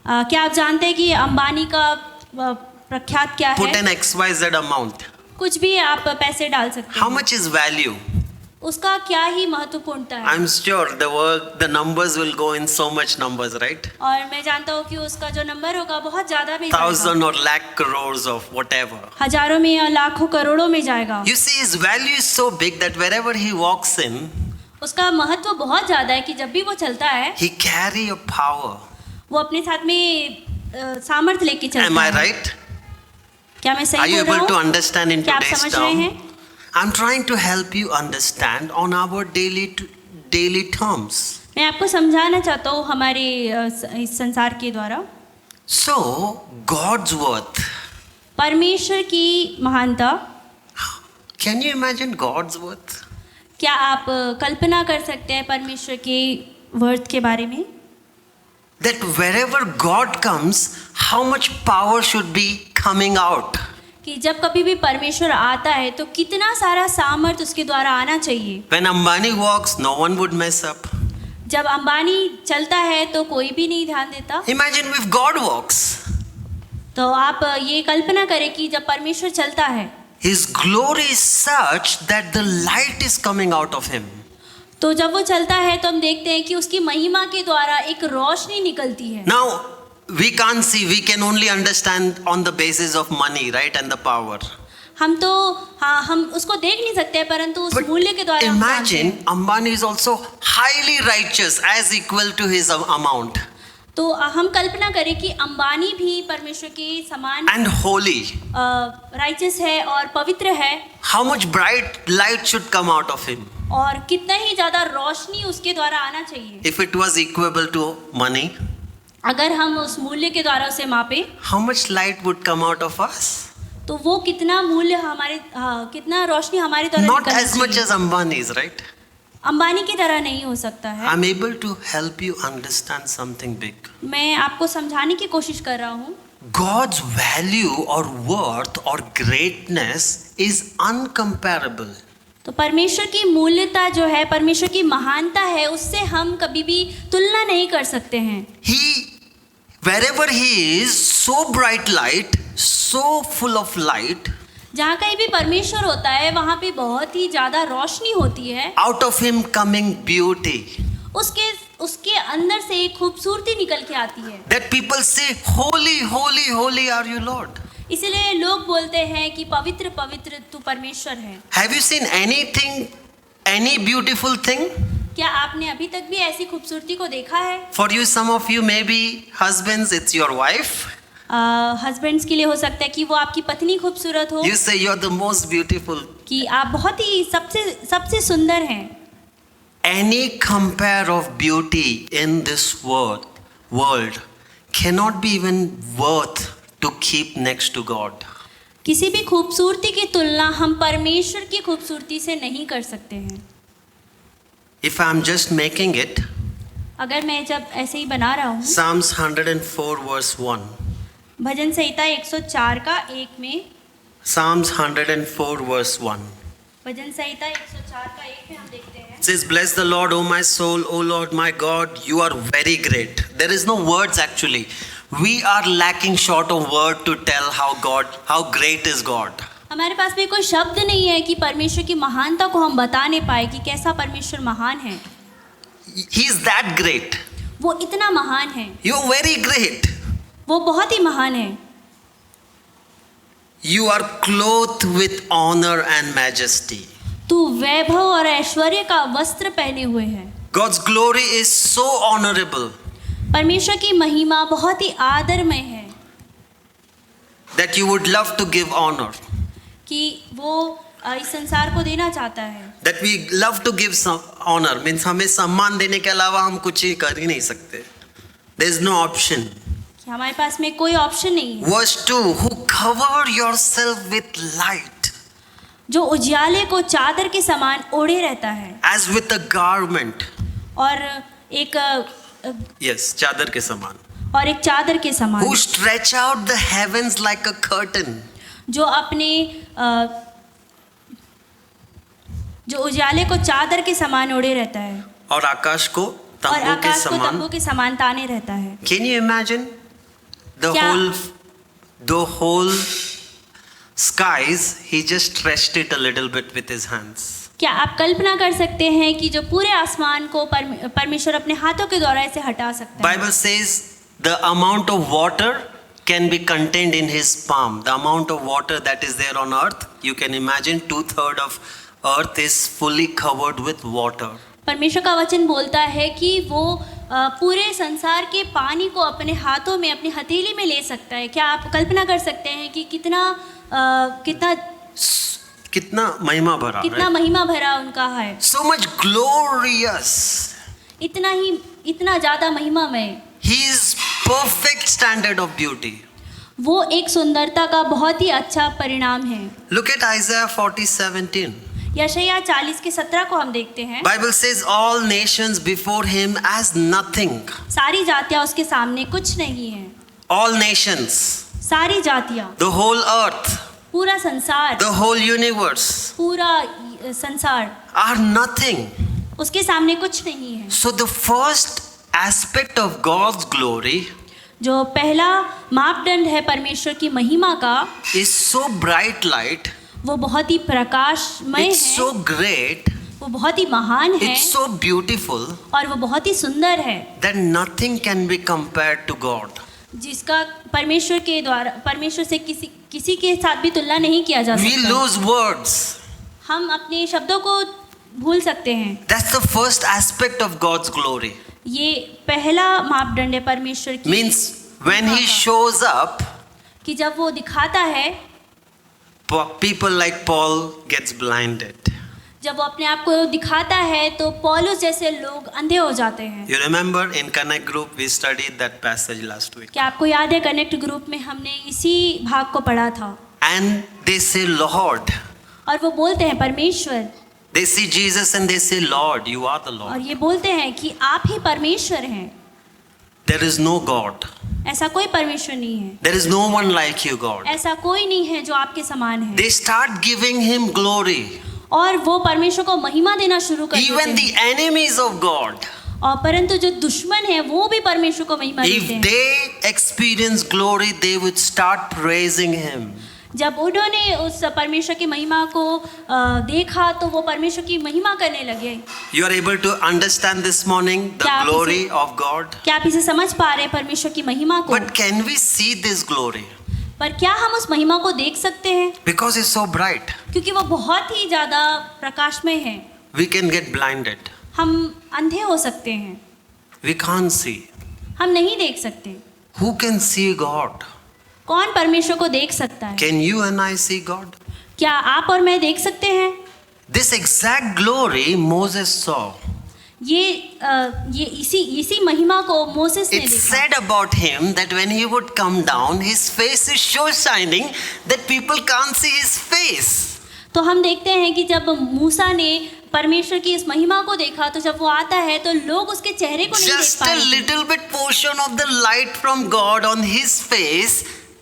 क्या आप जानते हैं कि अंबानी का प्रख्यात क्या Put है? an XYZ amount. कुछ भी आप पैसे डाल सकते How हैं। much is value? उसका क्या ही महत्वपूर्णता है। I'm sure the numbers will go in so much numbers, right? और मैं जानता हूँ कि उसका जो नंबर होगा बहुत ज्यादा में जाएगा, 1,000 or lakh crores of whatever. हजारों में या लाखों करोड़ों में जाएगा। You see, his value is so big that wherever he walks in, उसका महत्व बहुत ज्यादा है कि जब भी वो चलता है he carry a power. वो अपने साथ में सामर्थ्य लेके Am चलता I है। right? क्या मैं Are सही you बोल रहा able to हूँ? understand in क्या आप today's समझ रहे term? हैं? I'm trying to help you understand on our daily terms. मैं आपको समझाना चाहता हूँ हमारे इस संसार के द्वारा। So, God's worth. परमेश्वर की महानता, Can you imagine God's worth? क्या आप कल्पना कर सकते हैं परमेश्वर के वर्थ के बारे में? That wherever God comes, how much power should be coming out? कि जब कभी भी परमेश्वर आता है तो कितना सारा सामर्थ उसके द्वारा आना चाहिए। When Ambani walks, no one would mess up. जब अंबानी चलता है तो कोई भी नहीं ध्यान देता। Imagine if God walks. तो आप ये कल्पना करें कि जब परमेश्वर चलता है His glory is such that the light is coming out of him. तो जब वो चलता है तो हम देखते हैं कि उसकी महिमा के द्वारा एक रोशनी निकलती है। Now, we can't see, we can only understand on the basis of money, right, and the power. हम तो हाँ हम उसको देख नहीं सकते परंतु उस But मूल्य के द्वारा हम जानते imagine हैं। Ambani is also highly righteous as equal to his amount तो हम कल्पना करें कि अंबानी भी परमेश्वर के समान and holy. राइचस है और पवित्र है How much bright light should come out of him और कितना ही ज्यादा रोशनी उसके द्वारा आना चाहिए। if it was equable to money? अगर हम उस मूल्य के द्वारा उसे मापे How much light would come out of us? तो वो कितना मूल्य हमारे कितना रोशनी हमारे द्वारा Not निकलना as much चाहिए। as Ambani's, right? अंबानी की तरह नहीं हो सकता है। I'm able to help you understand something big. मैं आपको समझाने की कोशिश कर रहा हूँ God's value or worth or greatness is uncomparable. तो परमेश्वर की मूल्यता जो है, परमेश्वर की महानता है, उससे हम कभी भी तुलना नहीं कर सकते हैं। Wherever he is, so bright light, so full of light, जहाँ कहीं भी परमेश्वर होता है वहाँ पे बहुत ही ज्यादा रोशनी होती है। out of him coming beauty. उसके अंदर से एक खूबसूरती निकल के आती है। That people say, holy, holy, holy are you, Lord. इसलिए लोग बोलते हैं कि पवित्र पवित्र तू परमेश्वर है। Have you seen anything, any beautiful thing? क्या आपने अभी तक भी ऐसी खूबसूरती को देखा है? For you, some of you, maybe husbands, it's your wife. Husbands के लिए हो सकता है कि वो आपकी पत्नी खूबसूरत हो, You say you're the most beautiful. कि आप बहुत ही सबसे सुंदर हैं। Any compare of beauty in this world cannot be even worth to keep next to God. किसी भी खूबसूरती की तुलना हम परमेश्वर की खूबसूरती से नहीं कर सकते हैं। If I'm just making it, अगर मैं जब ऐसे ही बना रहा हूँ, Psalms 104 verse 1. भजन संहिता 104 का 1 में, Psalms 104 verse 1. भजन संहिता 104 का 1 में हम देखते हैं, It says, bless the Lord, O my soul, O Lord my God, you are very great. There is no words actually. We are lacking short of word to tell how great is God. हमारे पास भी कोई शब्द नहीं है कि परमेश्वर की महानता को हम बता नहीं पाए कि कैसा परमेश्वर महान है। He is that great. वो इतना महान है, You're very great. वो बहुत ही महान है। You are clothed with honor and majesty. तू वैभव और ऐश्वर्य का वस्त्र पहने हुए है। God's glory is so honorable परमेश्वर की महिमा बहुत ही आदरमय है that you would love to give honor. कि वो इस संसार को देना चाहता है। That we love to give some honor means हमें सम्मान देने के अलावा हम कुछ ही कर ही नहीं सकते. There is no option. कि हमारे पास में कोई ऑप्शन नहीं है। Verse 2, who cover yourself with light जो उजियाले को चादर के समान ओढ़े रहता है as with a garment. और एक Yes, चादर के समान. चादर के समान, Who stretch out the heavens like a curtain. जो अपने जो उजियाले को चादर के समान ओढ़े रहता है और आकाश को और तंबू के आकाश को समान. तंबू के समान ताने रहता है। Can you imagine the क्या- whole skies? He just stretched it a little bit with his hands. क्या आप कल्पना कर सकते हैं कि जो पूरे आसमान को परमेश्वर अपने हाथों के द्वारा इसे हटा सकता है? Bible says the amount of water can be contained in his palm. The amount of water that is there on earth, you can imagine 2/3 of earth is fully covered with water. परमेश्वर का वचन बोलता है कि वो पूरे संसार के पानी को अपने हाथों में, अपनी हथेली में ले सकता है। क्या आप कल्पना कर सकते हैं कि कितना महिमा भरा, कितना right? महिमा भरा उनका है, So much glorious. इतना ज़्यादा महिमामय। He is perfect standard of beauty. वो एक सुंदरता का बहुत ही अच्छा परिणाम है। Look at Isaiah 40:17. यशायाह 40:17 को हम देखते हैं। Bible says all nations before him as nothing. सारी जातियाँ उसके सामने कुछ नहीं है। All nations, सारी जातियाँ, the whole earth, पूरा संसार, the whole universe पूरा संसार are nothing. उसके सामने कुछ नहीं है। So the first aspect of God's glory जो पहला मापदंड है परमेश्वर की महिमा का, is so bright light, वो बहुत ही प्रकाशमय it's है, so great, वो बहुत ही महान है it's so beautiful और वो बहुत ही सुंदर है, that nothing can be compared to God. जिसका परमेश्वर से किसी के साथ भी तुलना नहीं किया जा We सकता। lose words. हम अपने शब्दों को भूल सकते हैं। That's the first aspect of God's glory. ये पहला मापदंड है परमेश्वर की, Means when he shows up, कि जब वो दिखाता है, people like Paul gets blinded. जब वो अपने आप को दिखाता है तो पौलुस जैसे लोग अंधे हो जाते हैं। You remember in Connect group we studied that passage last week. क्या आपको याद है कनेक्ट ग्रुप में हमने इसी भाग को पढ़ा था? And they say Lord. और वो बोलते हैं परमेश्वर, They see Jesus and they say Lord, you are the और Lord. ये बोलते हैं कि आप ही परमेश्वर हैं, There is no God. ऐसा कोई परमेश्वर नहीं है, There is no one like you, God. ऐसा कोई नहीं है जो आपके समान है। They start giving him glory. और वो परमेश्वर को महिमा देना शुरू कर देते Even the हैं। enemies of God, और परंतु जो दुश्मन है वो भी परमेश्वर को महिमा देते if हैं। they experience glory, they would start praising him. जब उन्होंने उस परमेश्वर की महिमा को देखा तो वो परमेश्वर की महिमा करने लगे। You are able to understand this morning the क्या आप glory इसे- of God? क्या आप इसे समझ पा रहे हैं परमेश्वर की महिमा को? But can we see this glory? पर क्या हम उस महिमा को देख सकते हैं? Because it's so bright, क्योंकि वो बहुत ही ज़्यादा प्रकाशमय है, we can get blinded. हम अंधे हो सकते हैं, We can't see. हम नहीं देख सकते। Who can see God? कौन परमेश्वर को देख सकता है? Can you and I see God? क्या आप और मैं देख सकते हैं? This exact glory Moses saw. ये इसी महिमा को मोसेस ने It's देखा। said about him that when he would come down, his face is so shining that people can't see his face. तो हम देखते हैं कि जब मूसा ने परमेश्वर की इस महिमा को देखा तो जब वो आता है तो लोग उसके चेहरे को नहीं देख Just पा a रहे थे। little bit portion of the light from God on his face,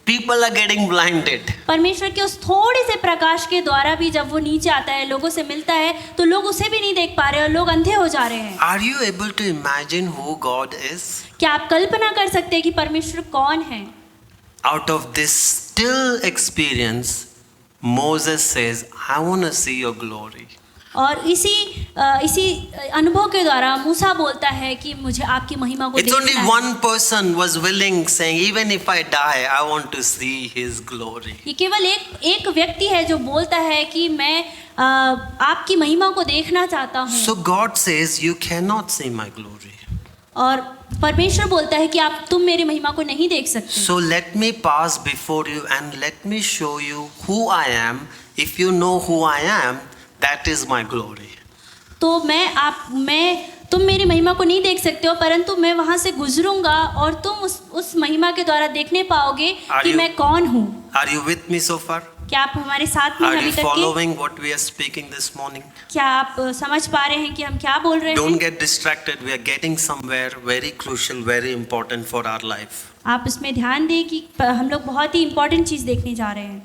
people are getting blinded. परमेश्वर के उस थोड़े से प्रकाश के द्वारा भी जब वो नीचे आता है, लोगों से मिलता है, तो लोग उसे भी नहीं देख पा रहे और लोग अंधे हो जा रहे हैं। Are you able to imagine who God is? क्या आप कल्पना कर सकते हैं कि परमेश्वर कौन है? Out of this still experience, Moses says, I want to see your glory. और इसी अनुभव के द्वारा मूसा बोलता है कि मुझे आपकी महिमा को It's only देखना है। one person was willing, saying, even if I die, I want to see his glory. ये केवल एक व्यक्ति है जो बोलता है कि मैं आपकी महिमा को देखना चाहता हूँ। So God says, you cannot see my glory. और परमेश्वर बोलता है कि तुम मेरी महिमा को नहीं देख सकते। So let me pass before you and let me show you who I am. If you know who I am, that is my glory. तो तुम मेरी महिमा को नहीं देख सकते हो, परंतु मैं वहां से गुजरूंगा और तुम उस महिमा के द्वारा देखने पाओगे कि मैं कौन हूँ। Are you with me so far? क्या आप हमारे साथ में Are अभी you तक के? following what we are speaking this morning? क्या आप समझ पा रहे हैं कि हम क्या बोल रहे Don't हैं? get distracted. We are getting somewhere very crucial, very important for our life. आप इसमें ध्यान दें कि हम लोग बहुत ही इम्पोर्टेंट चीज़ देखने जा रहे हैं।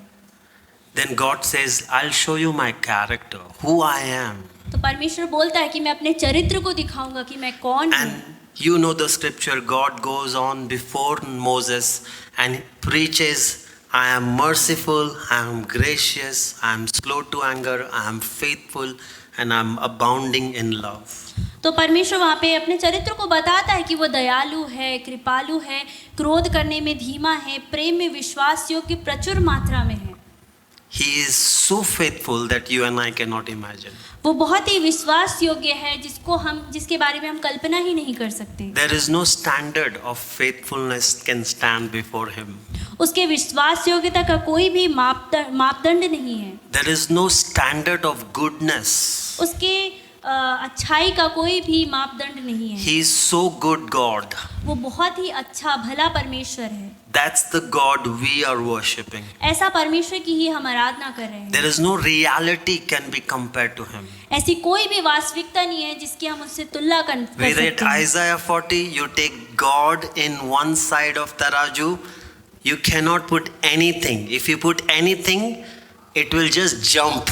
Then God says, I'll show you my character, who I am. तो परमेश्वर बोलता है कि मैं अपने चरित्र को दिखाऊंगा कि मैं कौन हूँ। And you know the scripture, God goes on before Moses and preaches, I am merciful, I am gracious, I am slow to anger, I am faithful. and I'm abounding in love. तो परमेश्वर वहाँ पे अपने चरित्र को बताता है कि वो दयालु है, कृपालु है, क्रोध करने में धीमा है, प्रेम में विश्वास योग्य प्रचुर मात्रा में है। He is so faithful that you and I cannot imagine. वो बहुत ही विश्वास योग्य है जिसके बारे में हम कल्पना ही नहीं कर सकते। There is no standard of faithfulness can stand before him. उसके विश्वास योग्यता का कोई भी मापदंड नहीं है। There is no standard of goodness. उसके अच्छाई का कोई भी मापदंड नहीं है। He is so good God. वो बहुत ही अच्छा भला परमेश्वर है। That's the God we are worshipping. ऐसा परमेश्वर की ही हम आराधना कर रहे हैं। There is no reality can be compared to him. ऐसी कोई भी वास्तविकता नहीं है जिसकी हम उससे तुलना कर We read सकते हैं। Isaiah 40, you take God in one side of Taraju, you cannot put anything. If you put anything, it will just jump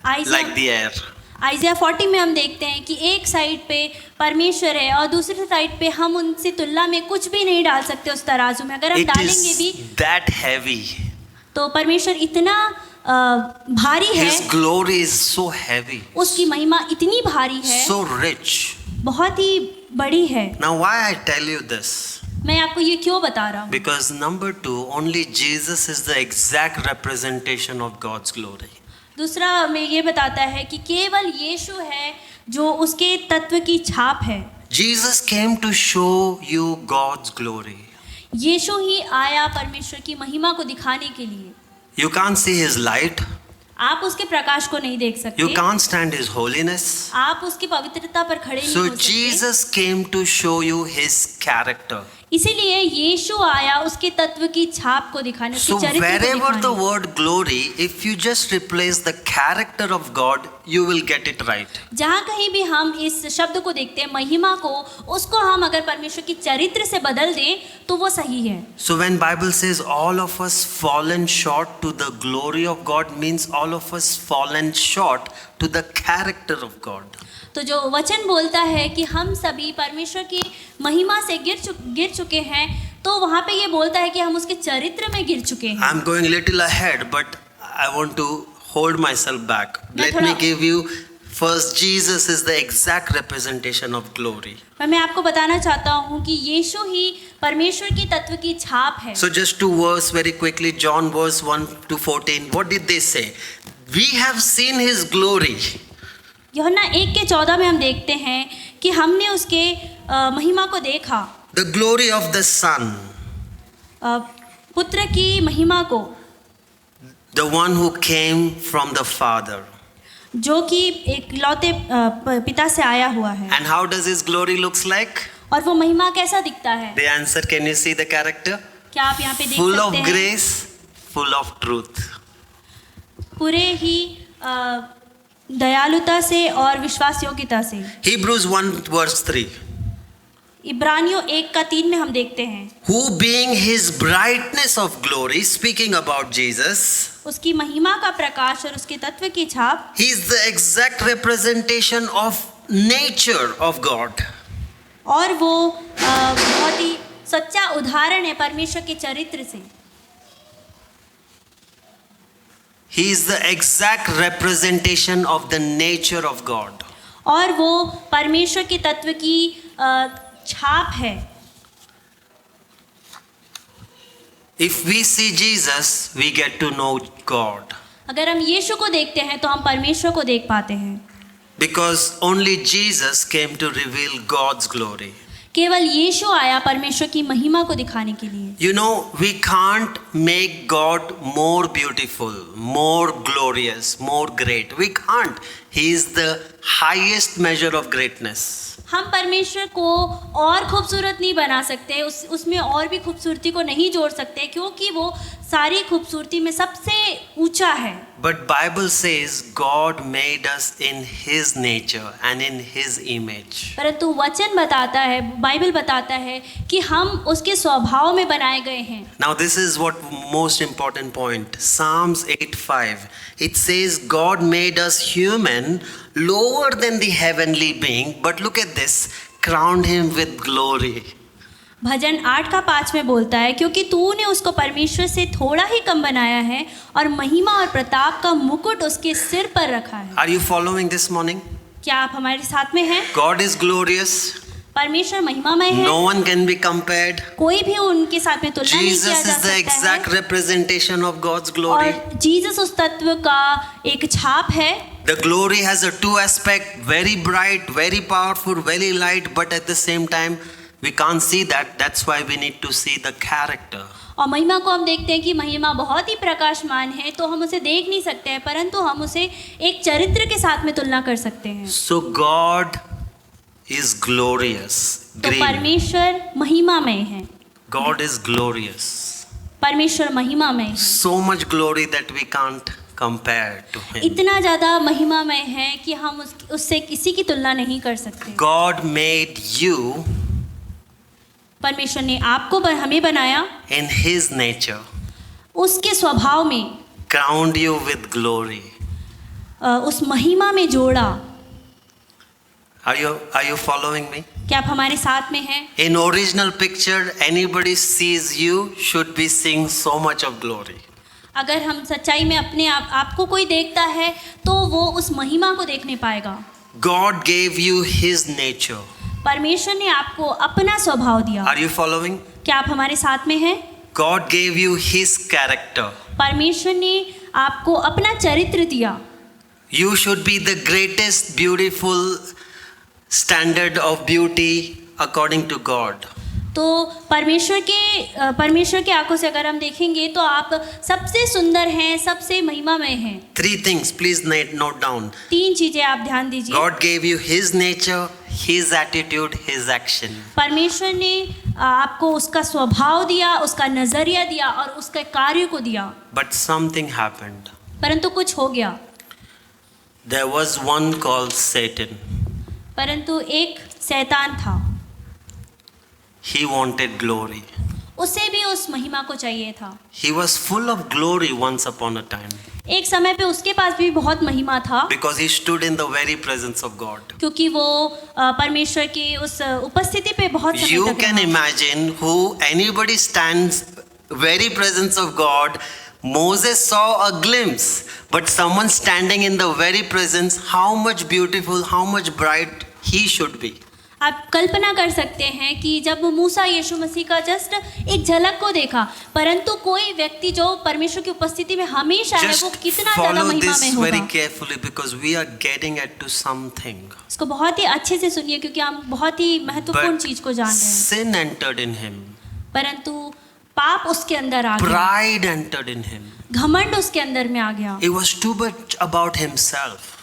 like the air. आइज़िया 40 में हम देखते हैं कि एक साइड पे परमेश्वर है और दूसरी साइड पे हम उनसे तुलना में कुछ भी नहीं डाल सकते उस तराजू में। अगर हम It डालेंगे भी is that heavy. तो परमेश्वर इतना भारी है, His glory is so heavy, उसकी महिमा इतनी भारी है, so rich. बहुत ही बड़ी है। Now why I tell you this? मैं आपको ये क्यों बता रहा हूँ? Because number 2, only Jesus is the exact representation of God's glory. दूसरा में ये बताता है कि केवल यीशु है जो उसके तत्व की छाप है। Jesus came to show you God's glory. यीशु ही आया परमेश्वर की महिमा को दिखाने के लिए। You can't see his light. आप उसके प्रकाश को नहीं देख सकते। You can't stand his holiness. आप उसकी पवित्रता पर खड़े नहीं So हो सकते। Jesus came to show you his character. इसीलिए यीशु आया उसके तत्व की छाप को दिखाने, उसके So चरित्र को wherever the दिखाने। word glory, if you just replace the character of God, you will get it right. जहाँ कहीं भी हम इस शब्द को देखते हैं महिमा को, उसको हम अगर परमेश्वर की चरित्र से बदल दें तो वो सही है। So when Bible says all of us fallen short to the glory of God, means all of us fallen short to the character of God. तो जो वचन बोलता है कि हम सभी परमेश्वर की महिमा से गिर चुके हैं, तो वहाँ पे ये बोलता है कि हम उसके चरित्र में गिर चुके हैं। I'm going little ahead, but I want to hold myself back. मैं Let me थोड़ा- give you first. Jesus is the exact representation of glory. मैं आपको बताना चाहता हूँ कि यीशु ही परमेश्वर की तत्व की छाप है। So just to verse very quickly, John verse 1 to 14. What did they say? We have seen his glory. यूहन्ना 1:14 में हम देखते हैं कि हमने उसके महिमा को देखा, The glory of the Son, पुत्र की महिमा को, the one who came from the Father. जो कि एक लौते पिता से आया हुआ है। And how does his glory looks like? और वो महिमा कैसा दिखता है? The answer, can you see the character? क्या आप यहाँ पे देख Full of सकते हैं? grace, full of truth. पूरे ही दयालुता से और विश्वास योग्यता से। Hebrews 1 verse 3. इब्रानियों 1:3 में हम देखते हैं, Who being his brightness of glory, speaking about Jesus, उसकी महिमा का प्रकाश और उसके तत्व की छाप, he is the exact representation of nature of God. और वो बहुत ही सच्चा उदाहरण है परमेश्वर के चरित्र से। He is the exact representation of the nature of God. और वो परमेश्वर के तत्व की छाप है। If we see Jesus, we get to know God. अगर हम यीशु को देखते हैं तो हम परमेश्वर को देख पाते हैं, Because only Jesus came to reveal God's glory. केवल यीशु आया परमेश्वर की महिमा को दिखाने के लिए। You know, we can't make God more beautiful, more glorious, more great. We can't. He is the highest measure of greatness. हम परमेश्वर को और खूबसूरत नहीं बना सकते, उसमें और भी खूबसूरती को नहीं जोड़ सकते, क्योंकि वो सारी खूबसूरती में सबसे ऊंचा है। But Bible says God made us in His nature and in His image. परंतु वचन बताता है, बाइबल बताता है कि हम उसके स्वभाव में बनाए गए हैं। Now this is what most important point. Psalms 8:5. It says God made us human, lower than the heavenly being, but look at this, crowned him with glory. भजन 8:5 में बोलता है, क्योंकि तूने उसको परमेश्वर से थोड़ा ही कम बनाया है और महिमा और प्रताप का मुकुट उसके सिर पर रखा है। Are you following this morning? क्या आप हमारे साथ में हैं? God is glorious. परमेश्वर महिमामय है, No one can be compared. कोई भी उनके साथ में तुलना नहीं किया Jesus जा is the सकता exact representation of God's glory. और जीसस उस तत्व का एक छाप है। The glory has a two aspect, very bright, very powerful, very light, but at the same time, we can't see that. That's why we need to see the character. और महिमा को हम देखते हैं कि महिमा बहुत ही प्रकाशमान है, तो हम उसे देख नहीं सकते हैं, परंतु हम उसे एक चरित्र के साथ में तुलना कर सकते हैं। So God is glorious. तो Green. परमेश्वर महिमामय है, God is glorious. परमेश्वर महिमामय है, So much glory that we can't compare to Him. इतना ज़्यादा महिमामय है कि हम उससे किसी की तुलना नहीं कर सकते। God made you परमेश्वर ने आपको हमें बनाया, in His nature, उसके स्वभाव में, crowned you with glory. उस महिमा में जोड़ा। Are you following me? क्या आप हमारे साथ में हैं? In original picture, anybody sees you should be seeing so much of glory. अगर हम सच्चाई में अपने आपको कोई देखता है तो वो उस महिमा को देख नहीं पाएगा। God gave you His nature. परमेश्वर ने आपको अपना स्वभाव दिया। Are you following? क्या आप हमारे साथ में हैं? God gave you His character. परमेश्वर ने आपको अपना चरित्र दिया। You should be the greatest, beautiful standard of beauty according to God. तो परमेश्वर के आंखों से अगर हम देखेंगे तो आप सबसे सुंदर हैं, सबसे महिमामय हैं। Three things, please note down. 3 चीजें आप ध्यान दीजिए। God gave you His nature, His attitude, His action. परमेश्वर ने आपको उसका स्वभाव दिया, उसका नजरिया दिया और उसके कार्य को दिया। But something happened. परंतु कुछ हो गया। There was one called Satan. परंतु एक शैतान था, He wanted glory. उसे भी उस महिमा को चाहिए था। He was full of glory once upon a time एक समय पे उसके पास भी बहुत महिमा था, because he stood in the very presence of God. क्योंकि वो परमेश्वर की उस उपस्थिति पे बहुत समय You तक can रहा। imagine who anybody stands very presence of God. Moses saw a glimpse, but someone standing in the very presence, how much beautiful, how much bright he should be. आप कल्पना कर सकते हैं कि जब मूसा यीशु मसीह का जस्ट एक झलक को देखा, परंतु कोई व्यक्ति जो परमेश्वर की उपस्थिति में हमेशा है वो Just कितना ज्यादा follow महिमा this में very होगा। carefully because we are getting into something. इसको बहुत ही अच्छे से सुनिए क्योंकि हम बहुत ही महत्वपूर्ण But चीज को जान रहे हैं। sin entered in him. परंतु पाप उसके अंदर आ गया, Pride entered in him. घमंड उसके अंदर में आ गया, It was too much about himself.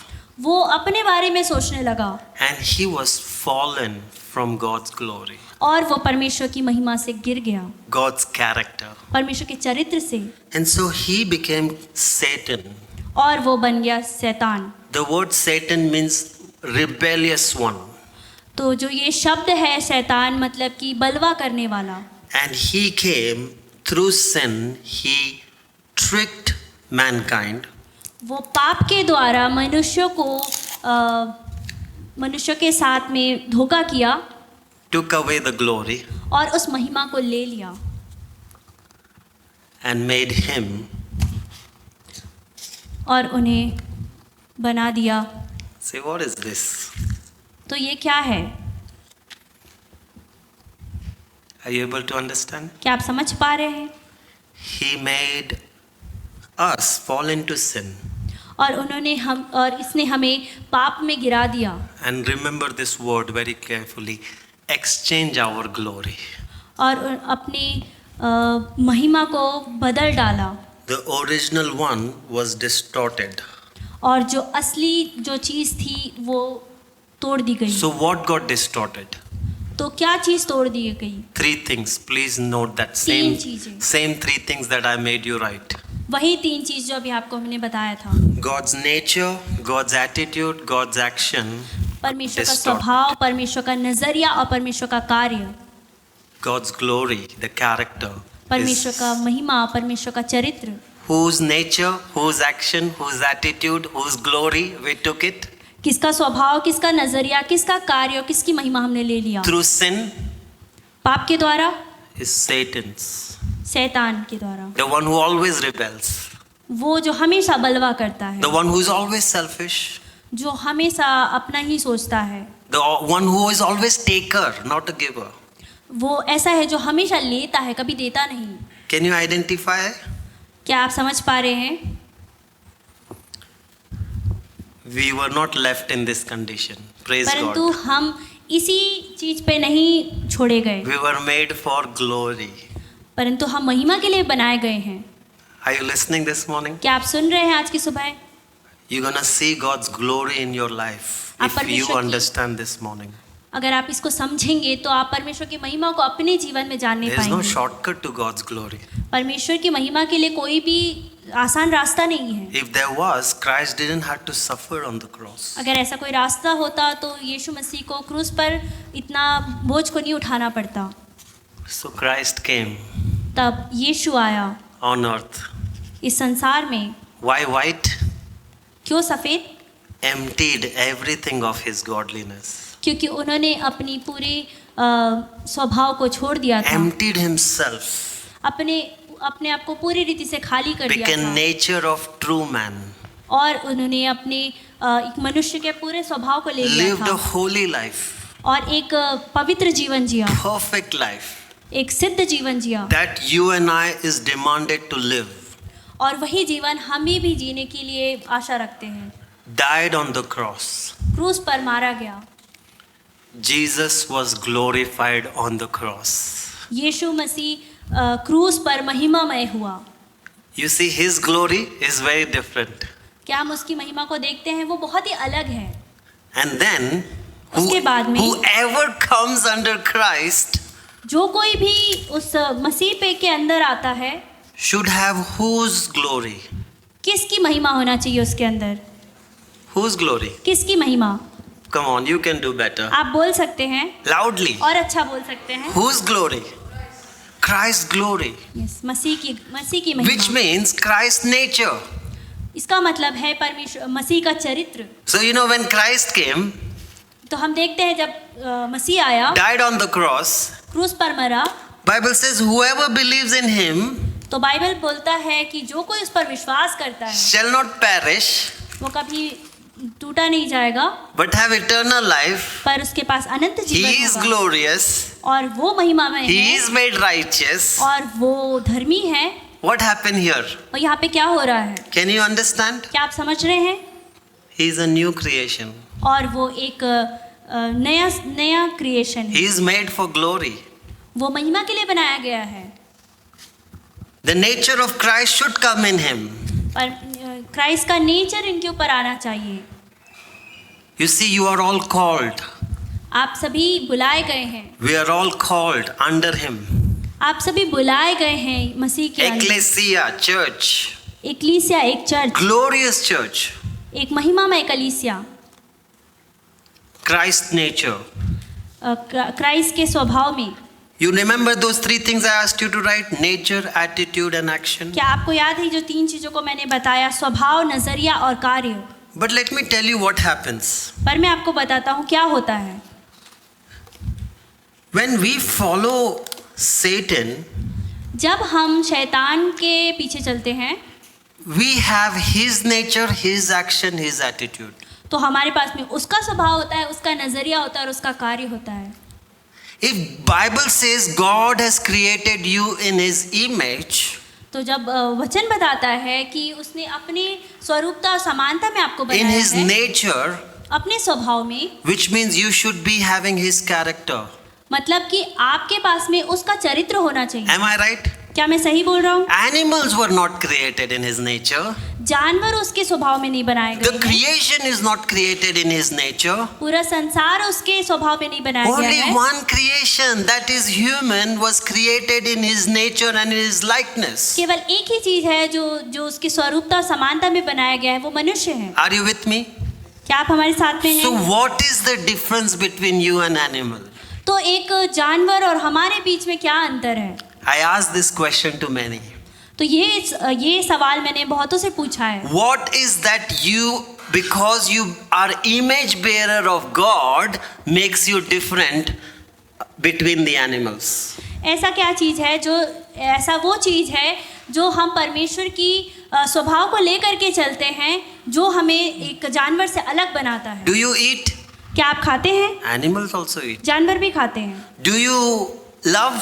वो अपने बारे में सोचने लगा And he was fallen from God's glory, और वो परमेश्वर की महिमा से गिर गया, God's character. परमेश्वर के चरित्र से, And so he became Satan. और वो बन गया शैतान। The word Satan means rebellious one. तो जो ये शब्द है शैतान मतलब कि बलवा करने वाला, And he came through sin, he tricked mankind. वो पाप के द्वारा मनुष्य के साथ में धोखा किया Took away the glory और उस महिमा को ले लिया and made him और उन्हें बना दिया। say, what is this? तो ये क्या है? Are you able to understand? क्या आप समझ पा रहे हैं? He made us fall into sin. और इसने हमें पाप में गिरा दिया। And remember this word very carefully. Exchange our glory. और अपनी महिमा को बदल डाला। The original one was distorted. और जो असली जो चीज़ थी वो तोड़ दी गई। So what got distorted? तो क्या चीज़ तोड़ दी गई? 3 things. Please note that तीन चीजें। same 3 things that I made you write. वही 3 चीज़ जो अभी आपको हमने बताया था। God's nature, God's attitude, God's action. परमेश्वर का Distorted. स्वभाव, परमेश्वर का नजरिया और परमेश्वर का कार्य, God's glory, the character. परमेश्वर is का महिमा, परमेश्वर का चरित्र, whose nature, whose action, whose attitude, whose glory we took it किसका स्वभाव, किसका नजरिया, किसका कार्य और किसकी महिमा हमने ले लिया। through sin. पाप के द्वारा, is Satan's, शैतान के द्वारा, the one who always rebels, वो जो हमेशा बलवा करता है, the one who is always selfish, जो हमेशा अपना ही सोचता है, the one who is always taker, not a giver. वो ऐसा है जो हमेशा लेता है, कभी देता नहीं। Can you identify? क्या आप समझ पा रहे हैं? We were not left in this condition. Praise परंतु God. हम इसी चीज पे नहीं छोड़े गए, We were made for glory. परंतु हम महिमा के लिए बनाए गए हैं। Are you listening this morning? क्या आप सुन रहे हैं आज की सुबह? You're gonna see God's glory in your life आप if you परमेश्वर की- understand this morning. अगर आप इसको समझेंगे तो आप परमेश्वर की महिमा को अपने जीवन में जानने There is no पाएंगे। shortcut to God's glory. परमेश्वर की महिमा के लिए कोई भी आसान रास्ता नहीं है। If there was, Christ didn't have to suffer on the cross. अगर ऐसा कोई रास्ता होता तो यीशु मसीह को क्रूस पर इतना बोझ को नहीं उठाना पड़ता। So Christ came तब यीशु आया on earth. इस संसार में। Why white? क्यों सफ़ेद? Emptied everything of his godliness. क्योंकि उन्होंने अपनी पूरी स्वभाव को छोड़ दिया था, Emptied himself. अपने आप को पूरी रीति से खाली कर दिया Became था nature of true man. और उन्होंने अपने एक मनुष्य के पूरे स्वभाव को ले लिया Lived a था holy life. और एक पवित्र जीवन जिया, Perfect life. एक सिद्ध जीवन जिया। That you and I is demanded to live. और वही जीवन हमें भी जीने के लिए आशा रखते हैं। Died on the cross. क्रूस पर मारा गया। Jesus was glorified on the cross. यीशु मसीह क्रूस पर महिमामय हुआ। You see, his glory is very different. क्या हम उसकी महिमा को देखते हैं? वो बहुत ही अलग है। And then, उसके बाद में whoever comes under Christ जो कोई भी उस मसीह पे के अंदर आता है, should have whose glory? किसकी महिमा होना चाहिए उसके अंदर? Whose glory? किसकी महिमा? Come on, you can do better. आप बोल सकते हैं Loudly. और अच्छा बोल सकते हैं। Whose glory? Christ's glory. Yes, मसीह की Which महिमा। means Christ's nature. इसका मतलब है परमेश्वर मसीह का चरित्र। So you know when Christ came, तो हम देखते हैं जब मसीह आया, died on the cross, क्रूस पर मरा, Bible says whoever believes in him तो बाइबल बोलता है कि जो कोई उस पर विश्वास करता है shall not perish वो कभी टूटा नहीं जाएगा, but have eternal life. पर उसके पास अनंत He जीवन is होगा। glorious. और वो महिमामय He है is made righteous. और वो धर्मी है। What happened here? और यहाँ पे क्या हो रहा है? Can you understand? क्या आप समझ रहे हैं? He is a new creation. और वो एक नया क्रिएशन है। He is made for glory. वो महिमा के लिए बनाया गया है। The nature of Christ should come in him. पर क्राइस्ट का नेचर इनके ऊपर आना चाहिए। You see, you are all called. आप सभी बुलाए गए हैं। We are all called under him. आप सभी बुलाए गए हैं मसीह के अंदर। Ecclesia, church. एकलीसिया एक चर्च, Glorious church. एक महिमामय कलीसिया, Christ's nature. क्राइस्ट के स्वभाव में। You remember those three things I asked you to write? Nature, attitude and action. क्या आपको याद है जो 3 चीजों को मैंने बताया? स्वभाव, नजरिया और कार्य। But let me tell you what happens. पर मैं आपको बताता हूँ क्या होता है। When we follow Satan, जब हम शैतान के पीछे चलते हैं we have his nature, his action, his attitude. तो हमारे पास में उसका स्वभाव होता है, उसका नजरिया होता है और उसका कार्य होता है। If Bible says God has created you in his image, तो जब वचन बताता है कि उसने अपने स्वरूपता और समानता में आपको in बनाया his है, nature, अपने स्वभाव में, which means you should be having his character. मतलब कि आपके पास में उसका चरित्र होना चाहिए। Am I right? क्या मैं सही बोल रहा हूँ? Animals were not created in his nature. जानवर उसके स्वभाव में नहीं बनाए The गए हैं। creation is not created in his nature. पूरा संसार उसके स्वभाव में नहीं बनाया गया Only है। one creation, that is human, was created in his nature and in his likeness. केवल एक ही चीज है जो उसकी स्वरूपता और समानता में बनाया गया है, वो मनुष्य है। Are you with me? क्या आप हमारे साथ में So हैं? what is the difference between you and animal? तो एक जानवर और हमारे बीच में क्या अंतर है? I asked this question to many. तो ये सवाल मैंने बहुतों से पूछा है। What is that you, because you are image bearer of God, makes you different between the animals. ऐसा क्या चीज़ है जो ऐसा वो चीज़ है जो हम परमेश्वर की स्वभाव को लेकर के चलते हैं, जो हमें एक जानवर से अलग बनाता है। Do you eat? क्या आप खाते हैं? Animals also eat. जानवर भी खाते हैं। Do you love?